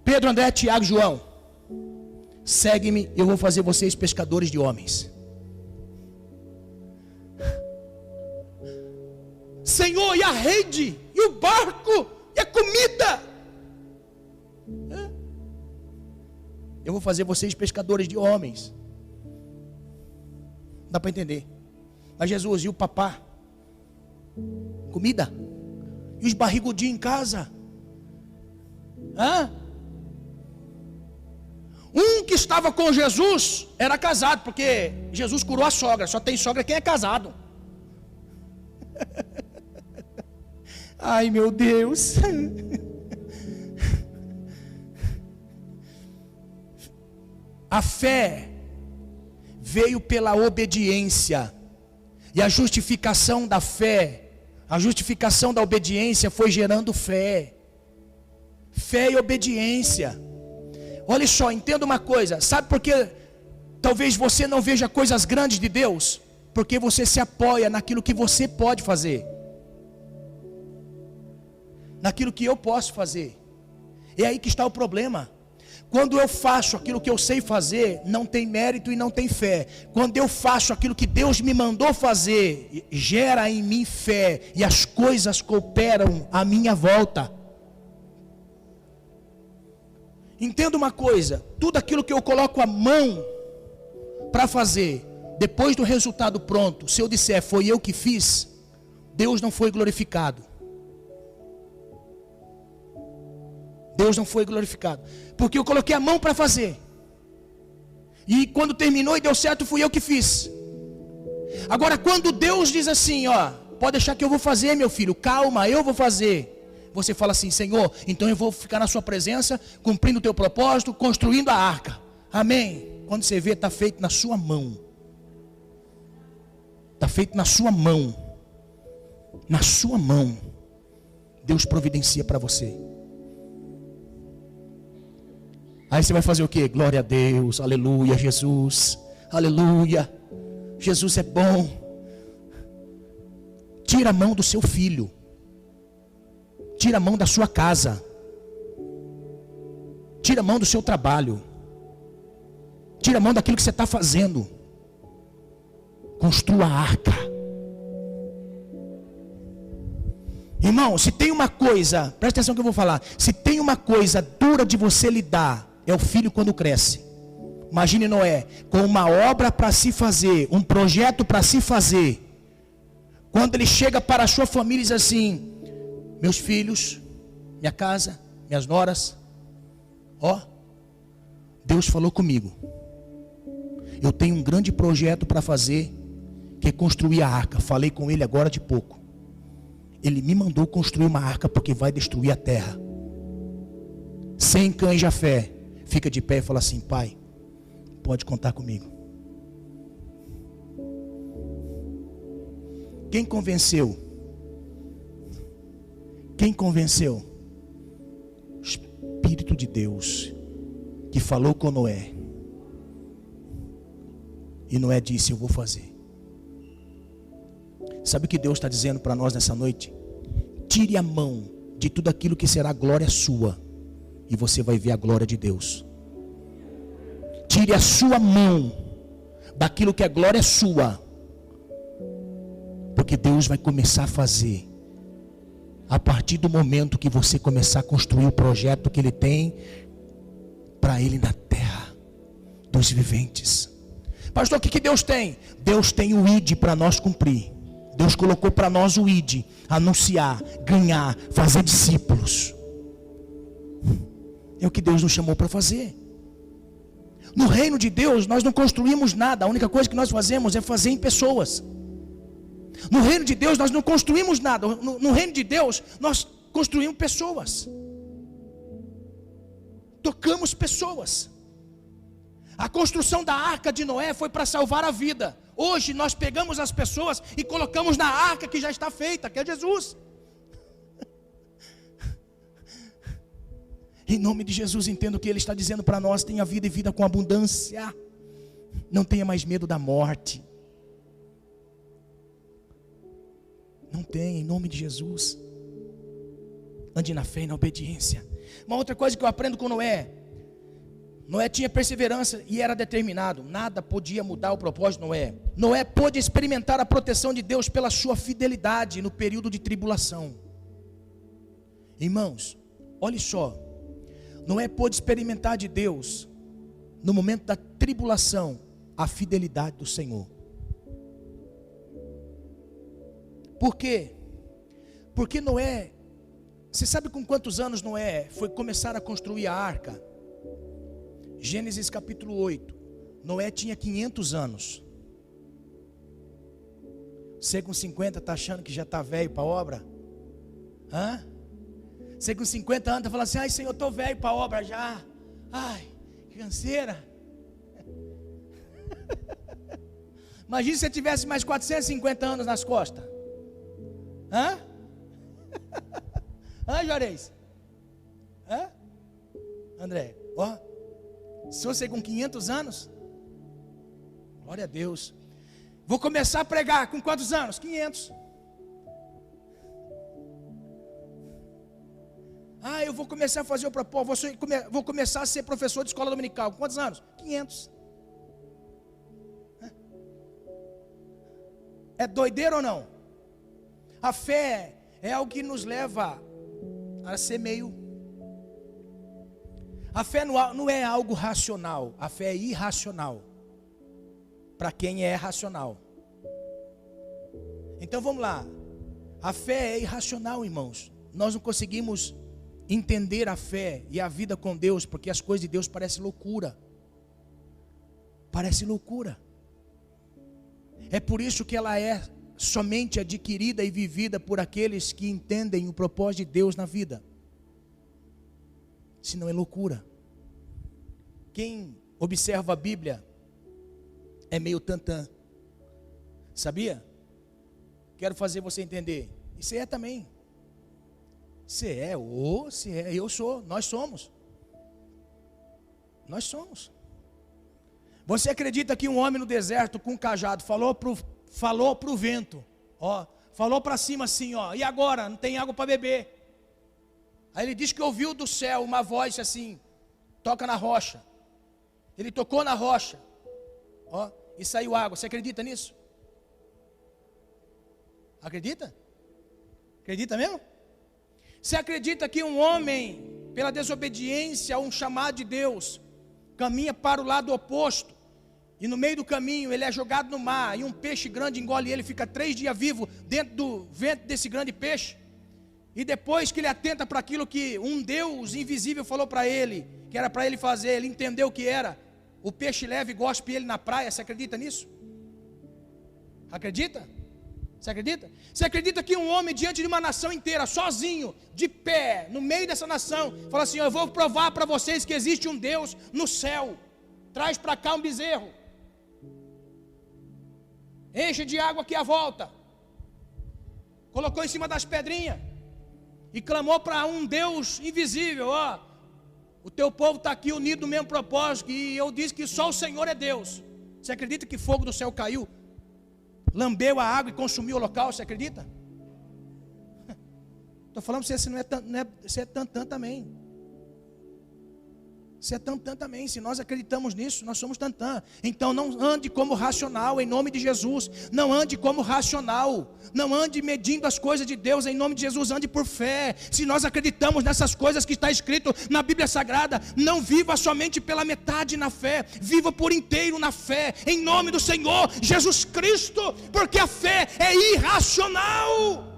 Pedro, André, Tiago, João, segue-me, eu vou fazer vocês pescadores de homens. Senhor, e a rede, e o barco, e a comida? Eu vou fazer vocês pescadores de homens. Dá para entender. Mas Jesus, e o papá? Comida? E os barrigudinhos em casa? Um que estava com Jesus era casado, porque Jesus curou a sogra. Só tem sogra quem é casado. Ai, meu Deus. A fé veio pela obediência. E a justificação da fé, a justificação da obediência foi gerando fé. Fé e obediência. Olha só, entenda uma coisa. Sabe por que talvez você não veja coisas grandes de Deus? Porque você se apoia naquilo que você pode fazer. Naquilo que eu posso fazer. É aí que está o problema. Quando eu faço aquilo que eu sei fazer, não tem mérito e não tem fé. Quando eu faço aquilo que Deus me mandou fazer, gera em mim fé. E as coisas cooperam à minha volta. Entenda uma coisa. Tudo aquilo que eu coloco a mão para fazer, depois do resultado pronto, se eu disser foi eu que fiz, Deus não foi glorificado. Deus não foi glorificado, porque eu coloquei a mão para fazer, e quando terminou e deu certo, fui eu que fiz. Agora quando Deus diz assim, ó, pode deixar que eu vou fazer, meu filho, calma, eu vou fazer. Você fala assim, Senhor, então eu vou ficar na sua presença, cumprindo o teu propósito, construindo a arca. Amém. Quando você vê, está feito na sua mão. Está feito na sua mão. Na sua mão. Deus providencia para você. Aí você vai fazer o quê? Glória a Deus, aleluia, Jesus, aleluia, Jesus é bom. Tira a mão do seu filho. Tira a mão da sua casa. Tira a mão do seu trabalho. Tira a mão daquilo que você está fazendo. Construa a arca. Irmão, se tem uma coisa, presta atenção que eu vou falar. Se tem uma coisa dura de você lidar, é o filho quando cresce. Imagine Noé, com uma obra para se fazer, um projeto para se fazer. Quando ele chega para a sua família e diz assim: meus filhos, minha casa, minhas noras, ó, Deus falou comigo. Eu tenho um grande projeto para fazer, que é construir a arca. Falei com ele agora de pouco. Ele me mandou construir uma arca porque vai destruir a terra. Sem Cã e Jafé, fica de pé e fala assim: pai, pode contar comigo. Quem convenceu? Quem convenceu? O Espírito de Deus, que falou com Noé. E Noé disse: eu vou fazer. Sabe o que Deus está dizendo para nós nessa noite? Tire a mão de tudo aquilo que será glória sua, e você vai ver a glória de Deus. Tire a sua mão daquilo que é glória sua, porque Deus vai começar a fazer. A partir do momento que você começar a construir o projeto que Ele tem para Ele na terra dos viventes. Pastor, o que Deus tem? Deus tem o ID para nós cumprir. Deus colocou para nós o ID, anunciar, ganhar, fazer discípulos. É o que Deus nos chamou para fazer. No reino de Deus nós não construímos nada. A única coisa que nós fazemos é fazer em pessoas. No reino de Deus nós não construímos nada. No reino de Deus nós construímos pessoas. Tocamos pessoas. A construção da arca de Noé foi para salvar a vida. Hoje nós pegamos as pessoas e colocamos na arca que já está feita, que é Jesus. Em nome de Jesus, entendo o que Ele está dizendo para nós: tenha vida e vida com abundância. Não tenha mais medo da morte. Não tenha, em nome de Jesus. Ande na fé e na obediência. Uma outra coisa que eu aprendo com Noé: Noé tinha perseverança e era determinado. Nada podia mudar o propósito de Noé. Noé pôde experimentar a proteção de Deus pela sua fidelidade no período de tribulação. Irmãos, olhe só. Noé pôde experimentar de Deus, no momento da tribulação, a fidelidade do Senhor. Por quê? Porque Noé, você sabe com quantos anos Noé foi começar a construir a arca? Gênesis capítulo 8. Noé tinha 500 anos. Você com 50 está achando que já está velho para a obra? Hã? Você com 50 anos está falando assim: ai Senhor, eu estou velho para a obra já. Ai, que canseira. Imagina se você tivesse mais 450 anos nas costas. Hã? Hã, Juarez? Hã? André, ó. Se você com 500 anos, glória a Deus. Vou começar a pregar com quantos anos? 500. Ah, eu vou começar a fazer o propósito. Vou começar a ser professor de escola dominical. Com quantos anos? 500. É doideira ou não? A fé é algo que nos leva a ser meio... A fé não é algo racional. A fé é irracional para quem é racional. Então vamos lá. A fé é irracional, irmãos. Nós não conseguimos entender a fé e a vida com Deus, porque as coisas de Deus parecem loucura. Parece loucura. É por isso que ela é somente adquirida e vivida por aqueles que entendem o propósito de Deus na vida. Senão é loucura. Quem observa a Bíblia é meio tantã. Sabia? Quero fazer você entender. E você é também. Você é, eu sou, nós somos. Nós somos. Você acredita que um homem no deserto com um cajado falou pro vento, ó, falou para cima assim, ó, e agora? Não tem água para beber. Aí ele diz que ouviu do céu uma voz assim, toca na rocha. Ele tocou na rocha, ó, e saiu água. Você acredita nisso? Acredita? Acredita mesmo? Você acredita que um homem, pela desobediência a um chamado de Deus, caminha para o lado oposto, e no meio do caminho ele é jogado no mar, e um peixe grande engole ele, fica 3 dias vivo dentro do ventre desse grande peixe, e depois que ele atenta para aquilo que um Deus invisível falou para ele, que era para ele fazer, ele entendeu o que era, o peixe leva e gospe ele na praia. Você acredita nisso? Acredita? Você acredita? Você acredita que um homem diante de uma nação inteira, sozinho, de pé, no meio dessa nação, fala assim: eu vou provar para vocês que existe um Deus no céu, traz para cá um bezerro, enche de água aqui à volta, colocou em cima das pedrinhas, e clamou para um Deus invisível: ó, o teu povo está aqui unido no mesmo propósito, e eu disse que só o Senhor é Deus. Você acredita que fogo do céu caiu, lambeu a água e consumiu o local? Você acredita? Estou falando para você, você é tantã também. Você é tantã também. Se nós acreditamos nisso, nós somos tantã. Então não ande como racional, em nome de Jesus. Não ande como racional. Não ande medindo as coisas de Deus, em nome de Jesus. Ande por fé. Se nós acreditamos nessas coisas que está escrito na Bíblia Sagrada, não viva somente pela metade na fé, viva por inteiro na fé, em nome do Senhor Jesus Cristo, porque a fé é irracional.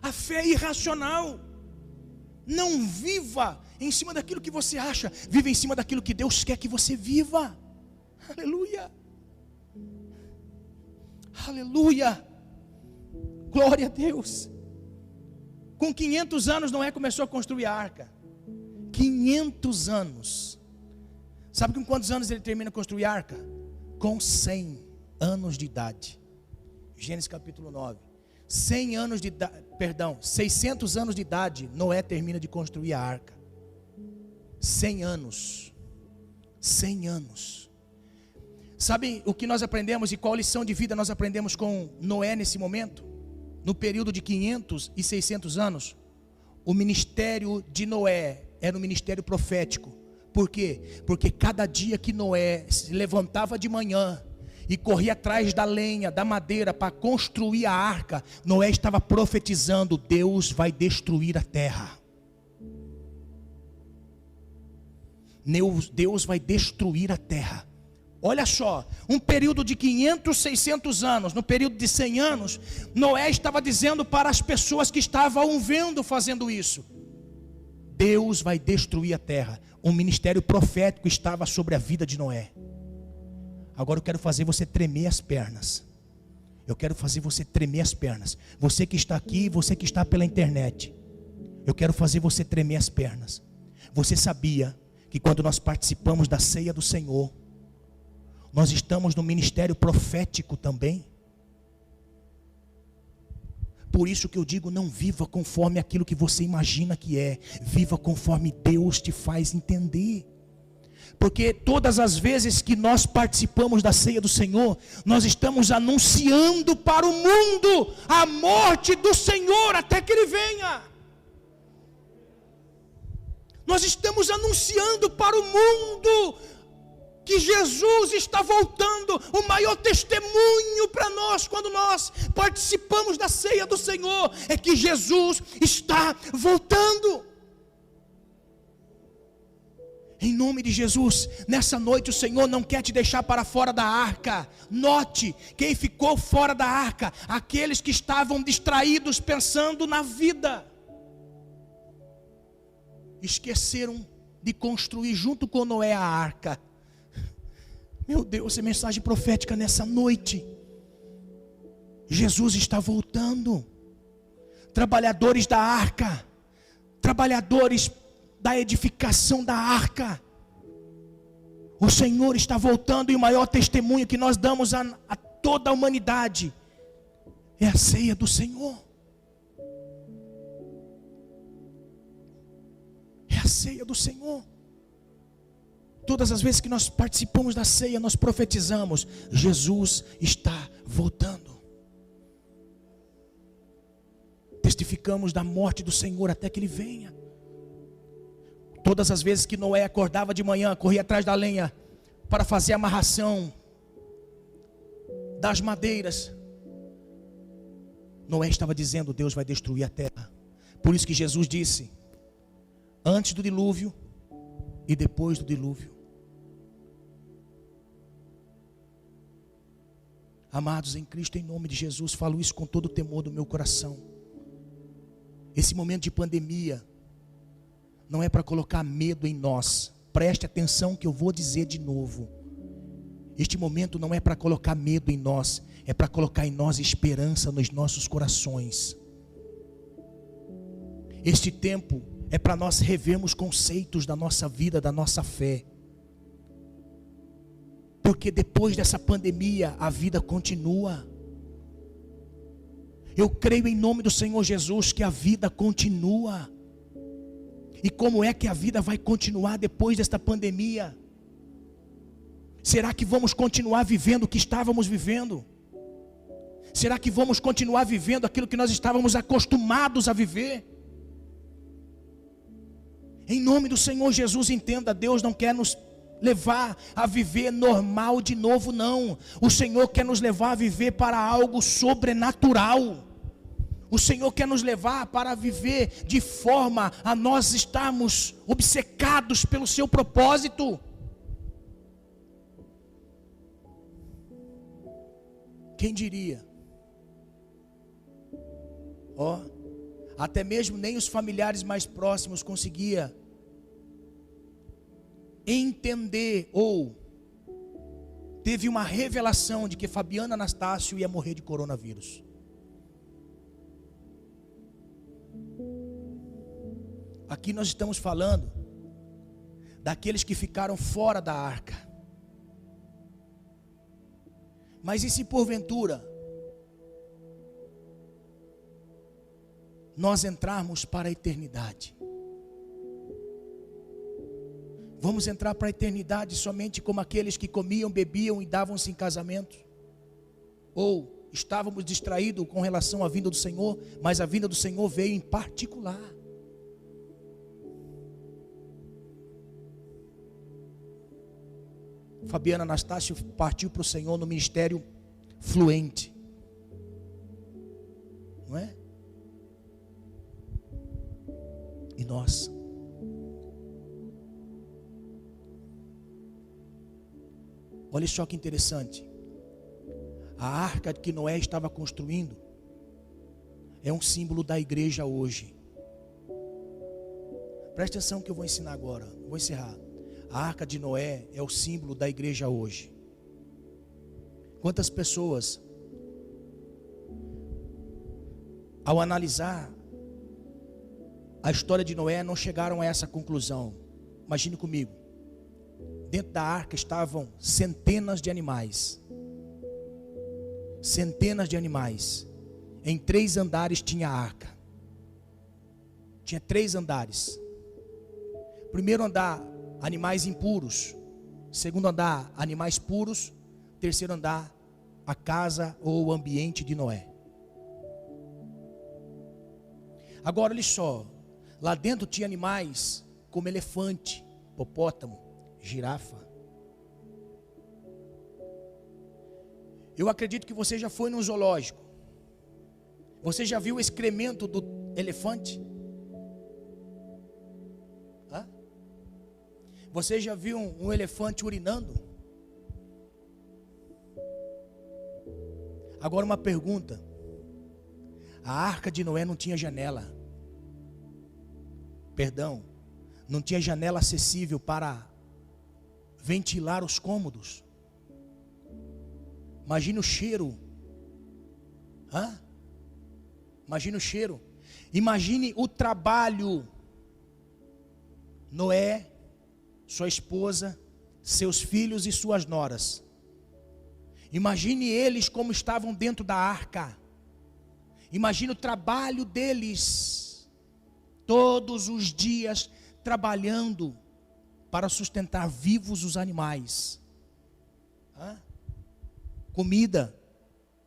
A fé é irracional. Não viva em cima daquilo que você acha, viva em cima daquilo que Deus quer que você viva. Aleluia. Aleluia. Glória a Deus. Com 500 anos Noé começou a construir a arca. 500 anos. Sabe com quantos anos ele termina a construir a arca? Com 100 anos de idade. Gênesis capítulo 9. 600 anos de idade, Noé termina de construir a arca. 100 anos. 100 anos. Sabe o que nós aprendemos e qual lição de vida nós aprendemos com Noé nesse momento? No período de 500 e 600 anos, o ministério de Noé era um ministério profético. Por quê? Porque cada dia que Noé se levantava de manhã e corria atrás da lenha, da madeira para construir a arca, Noé estava profetizando: Deus vai destruir a terra. Deus vai destruir a terra. Olha só, um período de 500, 600 anos, no período de 100 anos, Noé estava dizendo para as pessoas que estavam vendo fazendo isso: Deus vai destruir a terra. Um ministério profético estava sobre a vida de Noé. Agora eu quero fazer você tremer as pernas. Eu quero fazer você tremer as pernas. Você que está aqui, você que está pela internet, eu quero fazer você tremer as pernas. Você sabia que quando nós participamos da ceia do Senhor, nós estamos no ministério profético também? Por isso que eu digo: não viva conforme aquilo que você imagina que é. Viva conforme Deus te faz entender. Porque todas as vezes que nós participamos da ceia do Senhor, nós estamos anunciando para o mundo a morte do Senhor até que Ele venha. Nós estamos anunciando para o mundo que Jesus está voltando. O maior testemunho para nós, quando nós participamos da ceia do Senhor, é que Jesus está voltando. Em nome de Jesus, nessa noite o Senhor não quer te deixar para fora da arca. Note, quem ficou fora da arca: aqueles que estavam distraídos pensando na vida. Esqueceram de construir junto com Noé a arca. Meu Deus, é mensagem profética nessa noite. Jesus está voltando. Trabalhadores da arca, trabalhadores da edificação da arca, O Senhor está voltando, e o maior testemunho que nós damos a toda a humanidade é a ceia do Senhor. É a ceia do Senhor. Todas as vezes que nós participamos da ceia, nós profetizamos: Jesus está voltando. Testificamos da morte do Senhor até que Ele venha. Todas as vezes que Noé acordava de manhã, corria atrás da lenha para fazer a amarração das madeiras, Noé estava dizendo: Deus vai destruir a terra. Por isso que Jesus disse: antes do dilúvio e depois do dilúvio. Amados em Cristo, em nome de Jesus, falo isso com todo o temor do meu coração. Esse momento de pandemia não é para colocar medo em nós. Preste atenção que eu vou dizer de novo. Este momento não é para colocar medo em nós, é para colocar em nós esperança nos nossos corações. Este tempo é para nós revermos conceitos da nossa vida, da nossa fé. Porque depois dessa pandemia a vida continua. Eu creio em nome do Senhor Jesus que a vida continua. E como é que a vida vai continuar depois desta pandemia? Será que vamos continuar vivendo o que estávamos vivendo? Será que vamos continuar vivendo aquilo que nós estávamos acostumados a viver? Em nome do Senhor Jesus, entenda, Deus não quer nos levar a viver normal de novo, não. O Senhor quer nos levar a viver para algo sobrenatural. O Senhor quer nos levar para viver de forma a nós estarmos obcecados pelo seu propósito. Quem diria? Até mesmo nem os familiares mais próximos conseguiam entender ou teve uma revelação de que Fabiana Anastácio ia morrer de coronavírus. Aqui nós estamos falando daqueles que ficaram fora da arca. Mas e se porventura nós entrarmos para a eternidade? Vamos entrar para a eternidade somente como aqueles que comiam, bebiam e davam-se em casamento? Ou estávamos distraídos com relação à vinda do Senhor, mas a vinda do Senhor veio em particular? Fabiana Anastácio partiu para o Senhor no ministério fluente, não é? E nós? Olha só que interessante. A arca que Noé estava construindo é um símbolo da igreja hoje. Preste atenção que eu vou ensinar agora, vou encerrar. A arca de Noé é o símbolo da igreja hoje. Quantas pessoas, ao analisar a história de Noé, não chegaram a essa conclusão? Imagine comigo. Dentro da arca estavam centenas de animais. Centenas de animais. Em 3 andares tinha a arca. Tinha 3 andares. Primeiro andar, animais impuros. Segundo andar, animais puros. Terceiro andar, a casa ou o ambiente de Noé. Agora olha só. Lá dentro tinha animais como elefante, hipopótamo, girafa. Eu acredito que você já foi num zoológico. Você já viu o excremento do elefante? Você já viu um elefante urinando? Agora uma pergunta. A arca de Noé não tinha janela. Perdão, não tinha janela acessível para ventilar os cômodos. Imagina o cheiro. Imagina o cheiro. Imagine o trabalho. Noé, sua esposa, seus filhos e suas noras. Imagine eles como estavam dentro da arca. Imagine o trabalho deles, todos os dias trabalhando para sustentar vivos os animais. Comida,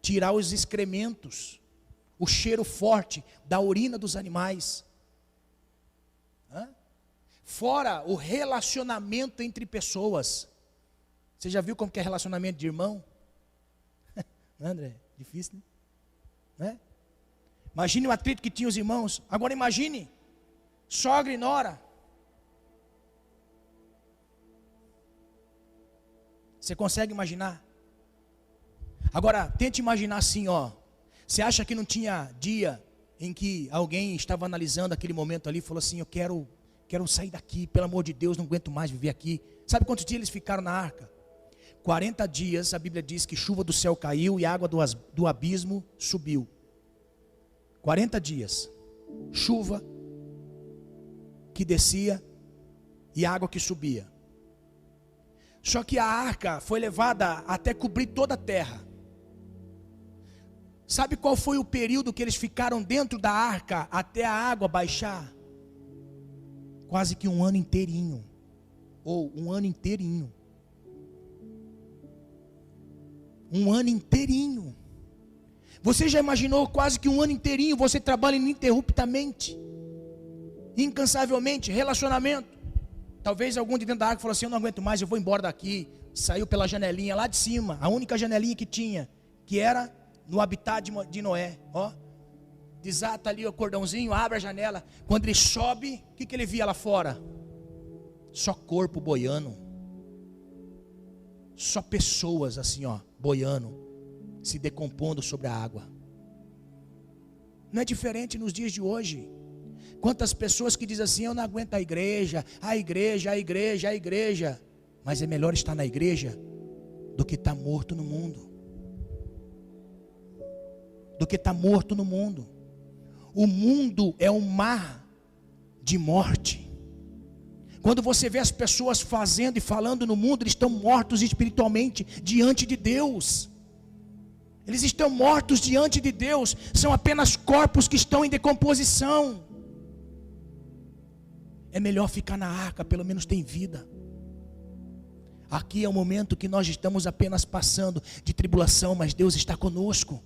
tirar os excrementos, o cheiro forte da urina dos animais. Fora o relacionamento entre pessoas. Você já viu como que é relacionamento de irmão? Não, André? Difícil, né? Imagine o atrito que tinham os irmãos. Agora imagine sogra e nora. Você consegue imaginar? Agora tente imaginar assim, ó. Você acha que não tinha dia em que alguém estava analisando aquele momento ali e falou assim: eu quero sair daqui, pelo amor de Deus, não aguento mais viver aqui. Sabe quantos dias eles ficaram na arca? 40 dias, a Bíblia diz que chuva do céu caiu e a água do abismo subiu. 40 dias, chuva que descia e água que subia. Só que a arca foi levada até cobrir toda a terra. Sabe qual foi o período que eles ficaram dentro da arca até a água baixar? Quase que um ano inteirinho. Ou um ano inteirinho. Um ano inteirinho. Você já imaginou quase que um ano inteirinho você trabalha ininterruptamente, incansavelmente, relacionamento? Talvez algum de dentro da arca falou assim: eu não aguento mais, eu vou embora daqui. Saiu pela janelinha lá de cima, a única janelinha que tinha, que era no habitat de Noé. Ó, desata ali o cordãozinho, abre a janela. Quando ele sobe, o que ele via lá fora? Só corpo boiando. Só pessoas assim, ó, boiando, se decompondo sobre a água. Não é diferente nos dias de hoje. Quantas pessoas que dizem assim: eu não aguento a igreja, a igreja, a igreja, a igreja. Mas é melhor estar na igreja do que estar morto no mundo. Do que estar morto no mundo. O mundo é um mar de morte. Quando você vê as pessoas fazendo e falando no mundo, eles estão mortos espiritualmente diante de Deus. Eles estão mortos diante de Deus. São apenas corpos que estão em decomposição. É melhor ficar na arca, pelo menos tem vida. Aqui é o momento que nós estamos apenas passando de tribulação, mas Deus está conosco.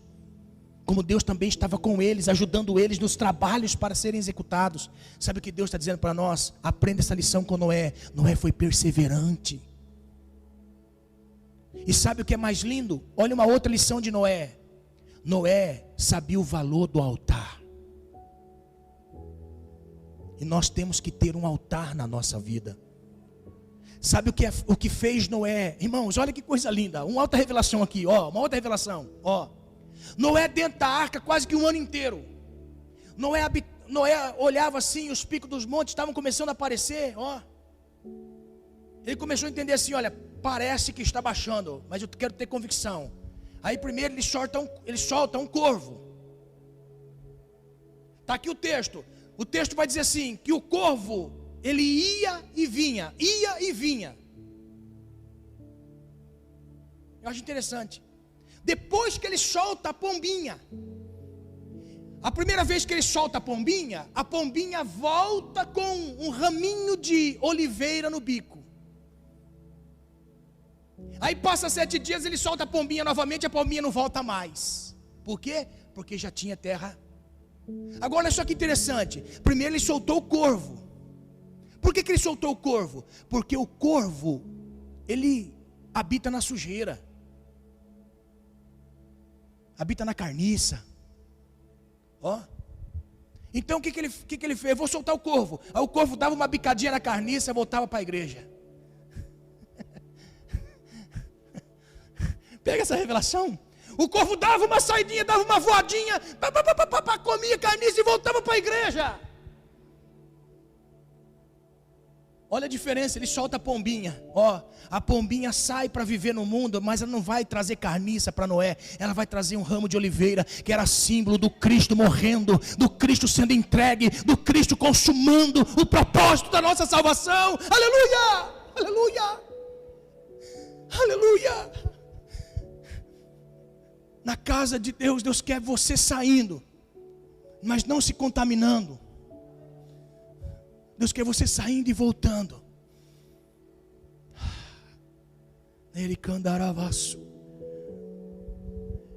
Como Deus também estava com eles, ajudando eles nos trabalhos para serem executados. Sabe o que Deus está dizendo para nós? Aprenda essa lição com Noé. Noé foi perseverante. E sabe o que é mais lindo? Olha uma outra lição de Noé. Noé sabia o valor do altar. E nós temos que ter um altar na nossa vida. Sabe o que fez Noé? Irmãos, olha que coisa linda. Uma outra revelação aqui, ó. Uma outra revelação, ó. Noé dentro da arca quase que um ano inteiro. Noé olhava assim, os picos dos montes estavam começando a aparecer, ó. Ele começou a entender assim: olha, parece que está baixando, mas eu quero ter convicção. Aí primeiro ele solta um corvo. Está aqui o texto. O texto vai dizer assim, que o corvo, ele ia e vinha. Eu acho interessante. Depois que ele solta a pombinha, a primeira vez que ele solta a pombinha volta com um raminho de oliveira no bico. Aí passa 7 dias, ele solta a pombinha novamente, a pombinha não volta mais. Por quê? Porque já tinha terra. Agora olha só que interessante. Primeiro ele soltou o corvo. Por que ele soltou o corvo? Porque o corvo, ele habita na sujeira, habita na carniça. Ó. Então o que ele fez? Eu vou soltar o corvo. Aí o corvo dava uma bicadinha na carniça e voltava para a igreja. Pega essa revelação. O corvo dava uma saidinha, dava uma voadinha, comia carniça e voltava para a igreja. Olha a diferença, ele solta a pombinha. Ó, a pombinha sai para viver no mundo, mas ela não vai trazer carniça para Noé. Ela vai trazer um ramo de oliveira, que era símbolo do Cristo morrendo, do Cristo sendo entregue, do Cristo consumando o propósito da nossa salvação. Aleluia! Aleluia! Aleluia. Na casa de Deus, Deus quer você saindo, mas não se contaminando. Deus quer você saindo e voltando.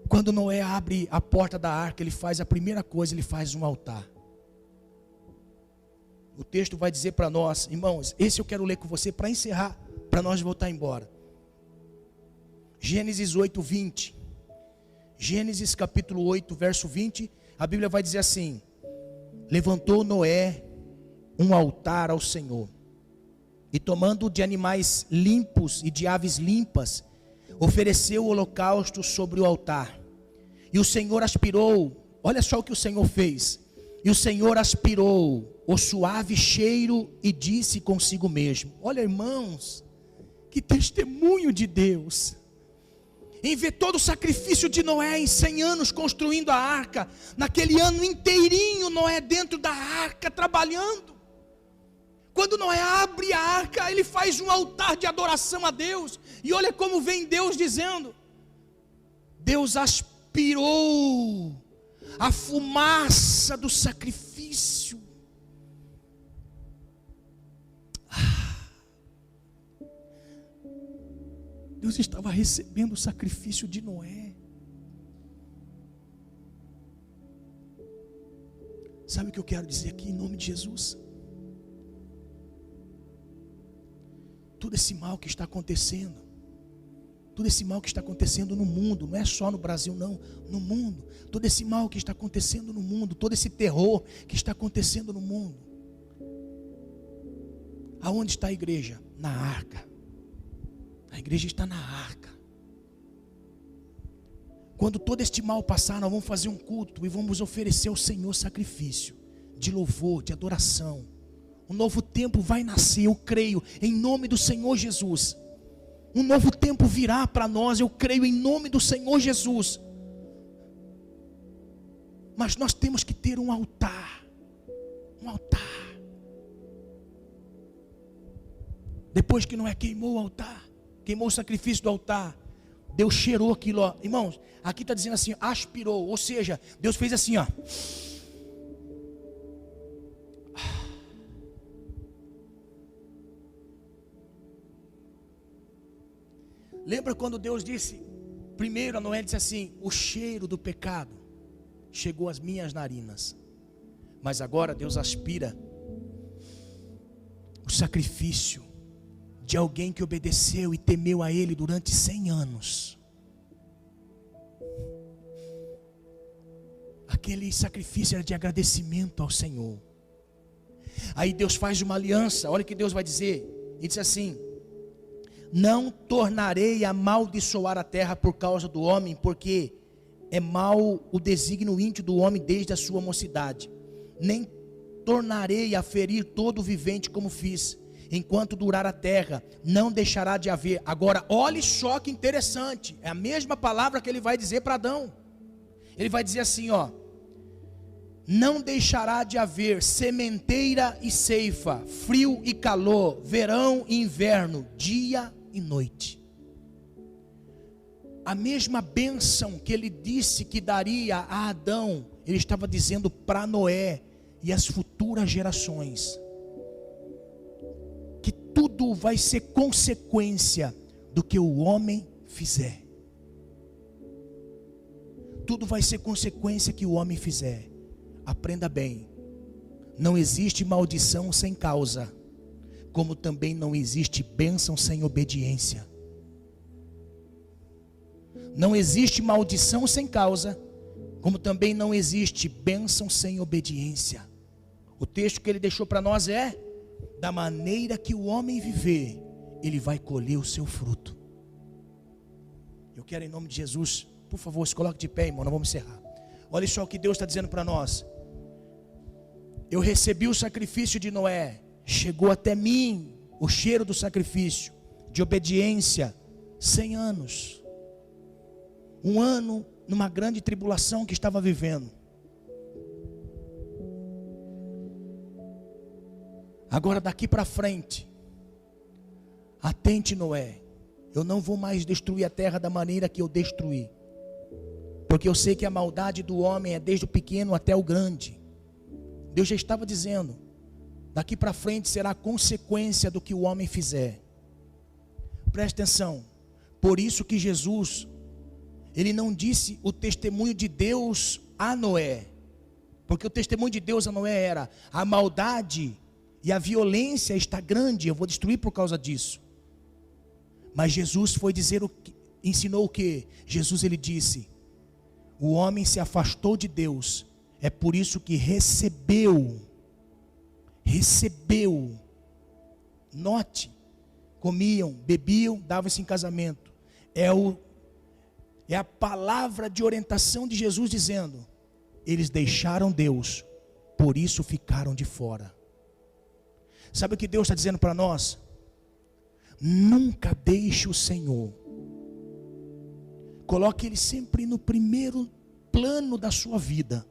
Quando Noé abre a porta da arca, ele faz a primeira coisa, ele faz um altar. O texto vai dizer para nós, irmãos, esse eu quero ler com você para encerrar, para nós voltar embora. Gênesis 8, 20. Gênesis capítulo 8, verso 20. A Bíblia vai dizer assim: levantou Noé um altar ao Senhor, e tomando de animais limpos e de aves limpas, ofereceu o holocausto sobre o altar. E o Senhor aspirou, olha só o que o Senhor fez. E o Senhor aspirou o suave cheiro e disse consigo mesmo. Olha, irmãos, que testemunho de Deus. Em ver todo o sacrifício de Noé em 100 anos construindo a arca, naquele ano inteirinho Noé dentro da arca trabalhando. Quando Noé abre a arca, ele faz um altar de adoração a Deus. E olha como vem Deus dizendo: Deus aspirou a fumaça do sacrifício. Deus estava recebendo o sacrifício de Noé. Sabe o que eu quero dizer aqui em nome de Jesus? Todo esse mal que está acontecendo, todo esse mal que está acontecendo no mundo, não é só no Brasil não, no mundo, todo esse mal que está acontecendo no mundo, todo esse terror que está acontecendo no mundo, aonde está a igreja? Na arca. A igreja está na arca. Quando todo este mal passar, nós vamos fazer um culto e vamos oferecer ao Senhor sacrifício de louvor, de adoração. Um novo tempo vai nascer, eu creio, em nome do Senhor Jesus. Um novo tempo virá para nós, eu creio, em nome do Senhor Jesus. Mas nós temos que ter um altar. Um altar. Depois que Noé queimou o altar, queimou o sacrifício do altar, Deus cheirou aquilo, ó. Irmãos, aqui está dizendo assim, aspirou, ou seja, Deus fez assim, ó. Lembra quando Deus disse, primeiro a Noé disse assim, o cheiro do pecado chegou às minhas narinas, mas agora Deus aspira o sacrifício de alguém que obedeceu e temeu a Ele durante 100 anos. Aquele sacrifício era de agradecimento ao Senhor. Aí Deus faz uma aliança, olha o que Deus vai dizer, e diz assim, não tornarei a amaldiçoar a terra por causa do homem, porque é mau o desígnio íntimo do homem desde a sua mocidade. Nem tornarei a ferir todo o vivente como fiz. Enquanto durar a terra, não deixará de haver. Agora, olhe só que interessante. É a mesma palavra que ele vai dizer para Adão. Ele vai dizer assim, ó. Não deixará de haver sementeira e ceifa, frio e calor, verão e inverno, dia e noite. A mesma bênção que ele disse que daria a Adão, ele estava dizendo para Noé e as futuras gerações. Que tudo vai ser consequência do que o homem fizer. Tudo vai ser consequência que o homem fizer. Aprenda bem, não existe maldição sem causa, como também não existe bênção sem obediência. Não existe maldição sem causa, como também não existe bênção sem obediência. O texto que ele deixou para nós é, da maneira que o homem viver, ele vai colher o seu fruto. Eu quero em nome de Jesus, por favor, se coloque de pé, irmão, nós vamos encerrar. Olha só o que Deus está dizendo para nós. Eu recebi o sacrifício de Noé, chegou até mim o cheiro do sacrifício, de obediência, 100 anos. Um ano numa grande tribulação que estava vivendo. Agora daqui para frente, atente Noé, eu não vou mais destruir a terra da maneira que eu destruí. Porque eu sei que a maldade do homem é desde o pequeno até o grande. Deus já estava dizendo, daqui para frente será a consequência do que o homem fizer. Preste atenção, por isso que Jesus, ele não disse o testemunho de Deus a Noé. Porque o testemunho de Deus a Noé era, a maldade e a violência está grande, eu vou destruir por causa disso. Mas Jesus foi dizer, ensinou o que? Jesus ele disse, o homem se afastou de Deus, é por isso que recebeu, note, comiam, bebiam, davam-se em casamento, é a palavra de orientação de Jesus dizendo, eles deixaram Deus, por isso ficaram de fora. Sabe o que Deus está dizendo para nós? Nunca deixe o Senhor, coloque Ele sempre no primeiro plano da sua vida,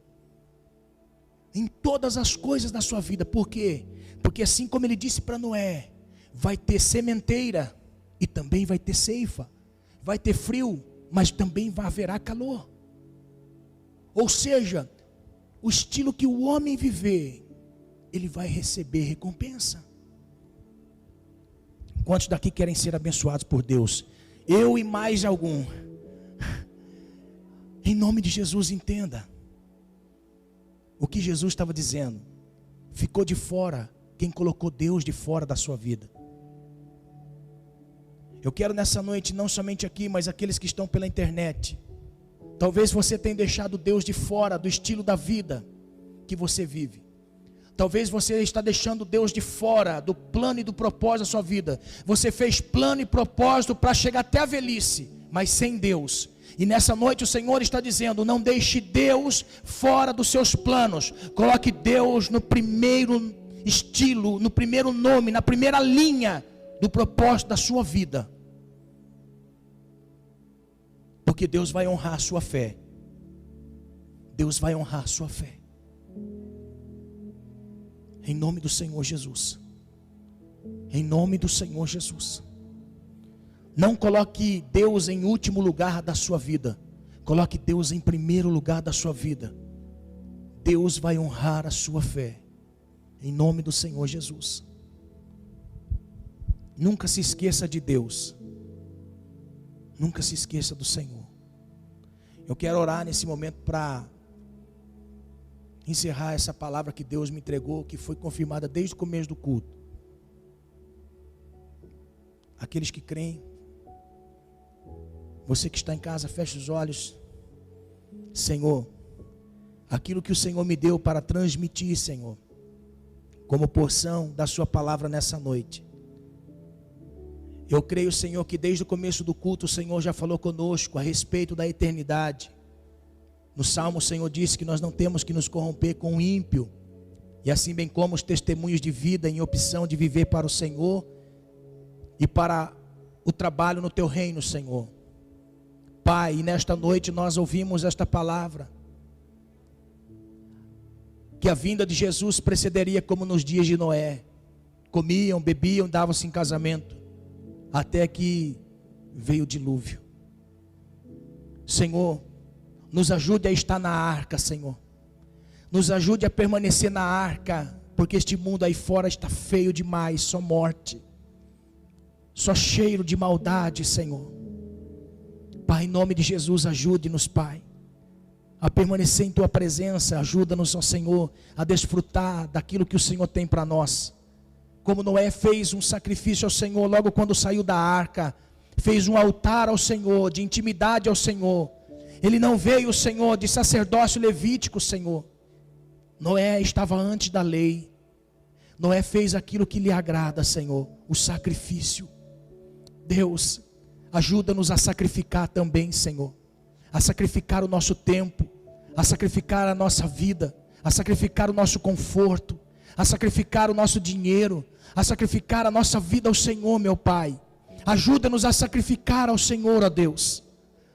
em todas as coisas da sua vida. Por quê? Porque assim como Ele disse para Noé, vai ter sementeira e também vai ter ceifa, vai ter frio, mas também haverá calor. Ou seja, o estilo que o homem viver, ele vai receber recompensa. Quantos daqui querem ser abençoados por Deus? Eu e mais algum. Em nome de Jesus, entenda. O que Jesus estava dizendo. Ficou de fora quem colocou Deus de fora da sua vida. Eu quero nessa noite, não somente aqui, mas aqueles que estão pela internet. Talvez você tenha deixado Deus de fora do estilo da vida que você vive. Talvez você está deixando Deus de fora do plano e do propósito da sua vida. Você fez plano e propósito para chegar até a velhice, mas sem Deus. E nessa noite o Senhor está dizendo, não deixe Deus fora dos seus planos. Coloque Deus no primeiro estilo, no primeiro nome, na primeira linha do propósito da sua vida. Porque Deus vai honrar a sua fé. Deus vai honrar a sua fé. Em nome do Senhor Jesus. Em nome do Senhor Jesus. Não coloque Deus em último lugar da sua vida. Coloque Deus em primeiro lugar da sua vida. Deus vai honrar a sua fé. Em nome do Senhor Jesus. Nunca se esqueça de Deus. Nunca se esqueça do Senhor. Eu quero orar nesse momento para encerrar essa palavra que Deus me entregou, que foi confirmada desde o começo do culto. Aqueles que creem, você que está em casa, feche os olhos. Senhor, aquilo que o Senhor me deu para transmitir, Senhor, como porção da sua palavra nessa noite. Eu creio, Senhor, que desde o começo do culto o Senhor já falou conosco a respeito da eternidade. No Salmo o Senhor disse que nós não temos que nos corromper com o ímpio, e assim bem como os testemunhos de vida em opção de viver para o Senhor e para o trabalho no teu reino, Senhor. Pai, e nesta noite nós ouvimos esta palavra, que a vinda de Jesus precederia como nos dias de Noé. Comiam, bebiam, davam-se em casamento, até que veio o dilúvio. Senhor, nos ajude a estar na arca, Senhor. Nos ajude a permanecer na arca, porque este mundo aí fora está feio demais, só morte, só cheiro de maldade, Senhor. Pai, em nome de Jesus, ajude-nos, Pai, a permanecer em Tua presença. Ajuda-nos, ó Senhor, a desfrutar daquilo que o Senhor tem para nós. Como Noé fez um sacrifício ao Senhor logo quando saiu da arca, fez um altar ao Senhor, de intimidade ao Senhor. Ele não veio, Senhor, de sacerdócio levítico, Senhor. Noé estava antes da lei. Noé fez aquilo que lhe agrada, Senhor, o sacrifício. Deus, ajuda-nos a sacrificar também, Senhor. A sacrificar o nosso tempo, a sacrificar a nossa vida, a sacrificar o nosso conforto, a sacrificar o nosso dinheiro, a sacrificar a nossa vida ao Senhor, meu Pai. Ajuda-nos a sacrificar ao Senhor, ó Deus,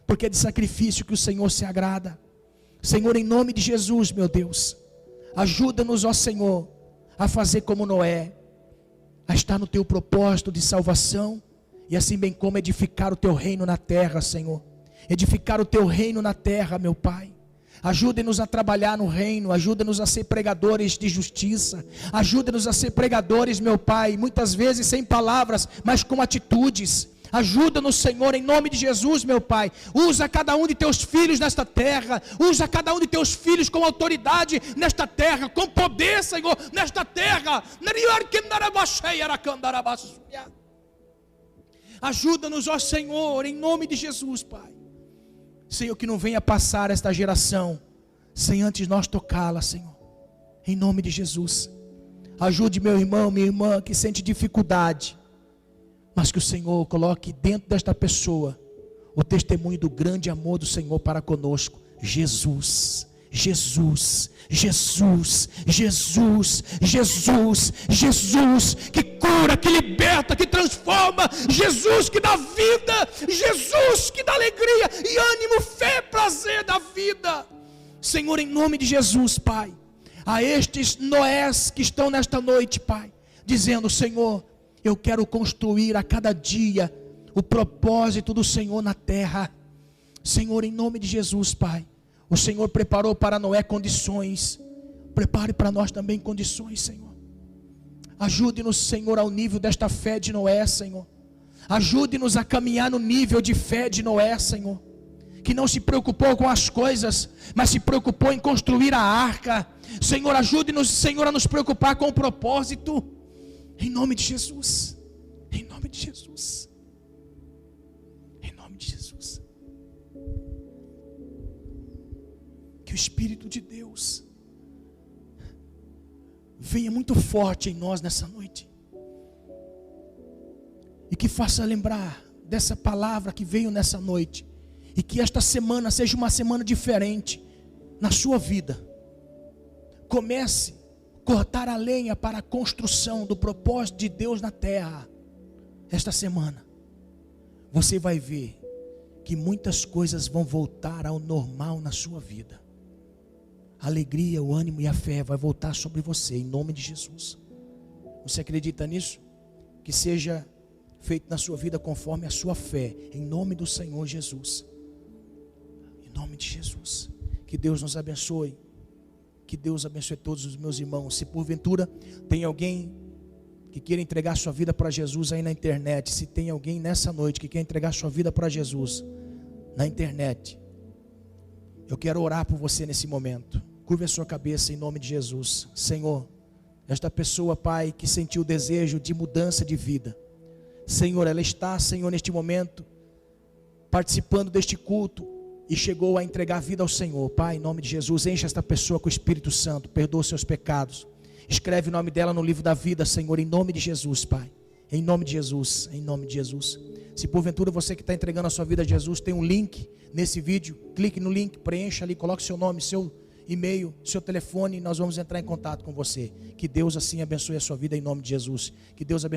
porque é de sacrifício que o Senhor se agrada. Senhor, em nome de Jesus, meu Deus, ajuda-nos, ó Senhor, a fazer como Noé, a estar no Teu propósito de salvação e assim bem como edificar o teu reino na terra, Senhor. Edificar o teu reino na terra, meu Pai. Ajude-nos a trabalhar no reino, ajuda-nos a ser pregadores de justiça, ajuda-nos a ser pregadores, meu Pai, muitas vezes sem palavras, mas com atitudes. Ajuda-nos, Senhor, em nome de Jesus, meu Pai. Usa cada um de teus filhos nesta terra, usa cada um de teus filhos com autoridade nesta terra, com poder, Senhor, nesta terra. Ajuda-nos, ó Senhor, em nome de Jesus, Pai. Senhor, que não venha passar esta geração sem antes nós tocá-la, Senhor, em nome de Jesus. Ajude meu irmão, minha irmã que sente dificuldade, mas que o Senhor coloque dentro desta pessoa o testemunho do grande amor do Senhor para conosco. Jesus, Jesus, Jesus, Jesus, Jesus, Jesus, que cura, que liberta, que transforma, Jesus que dá vida, Jesus que dá alegria e ânimo, fé, prazer da vida. Senhor, em nome de Jesus, Pai, a estes Noés que estão nesta noite, Pai, dizendo: Senhor, eu quero construir a cada dia o propósito do Senhor na terra. Senhor, em nome de Jesus, Pai, o Senhor preparou para Noé condições, prepare para nós também condições, Senhor. Ajude-nos, Senhor, ao nível desta fé de Noé, Senhor. Ajude-nos a caminhar no nível de fé de Noé, Senhor, que não se preocupou com as coisas, mas se preocupou em construir a arca. Senhor, ajude-nos, Senhor, a nos preocupar com o propósito, em nome de Jesus, em nome de Jesus, em nome de Jesus. Que o Espírito de Deus venha muito forte em nós nessa noite, e que faça lembrar dessa palavra que veio nessa noite, e que esta semana seja uma semana diferente na sua vida. Comece a cortar a lenha para a construção do propósito de Deus na terra. Esta semana você vai ver que muitas coisas vão voltar ao normal na sua vida. A alegria, o ânimo e a fé vai voltar sobre você, em nome de Jesus. Você acredita nisso? Que seja feito na sua vida conforme a sua fé, em nome do Senhor Jesus. Em nome de Jesus. Que Deus nos abençoe. Que Deus abençoe todos os meus irmãos. Se porventura tem alguém que queira entregar sua vida para Jesus aí na internet, se tem alguém nessa noite que quer entregar sua vida para Jesus na internet, eu quero orar por você nesse momento. Curva a sua cabeça em nome de Jesus. Senhor, esta pessoa, Pai, que sentiu o desejo de mudança de vida, Senhor, ela está, Senhor, neste momento participando deste culto e chegou a entregar a vida ao Senhor. Pai, em nome de Jesus, enche esta pessoa com o Espírito Santo, perdoa os seus pecados, escreve o nome dela no livro da vida, Senhor, em nome de Jesus, Pai, em nome de Jesus, em nome de Jesus. Se porventura você que está entregando a sua vida a Jesus, tem um link nesse vídeo, clique no link, preencha ali, coloque seu nome, seu e-mail, seu telefone, e nós vamos entrar em contato com você. Que Deus assim abençoe a sua vida em nome de Jesus. Que Deus abençoe.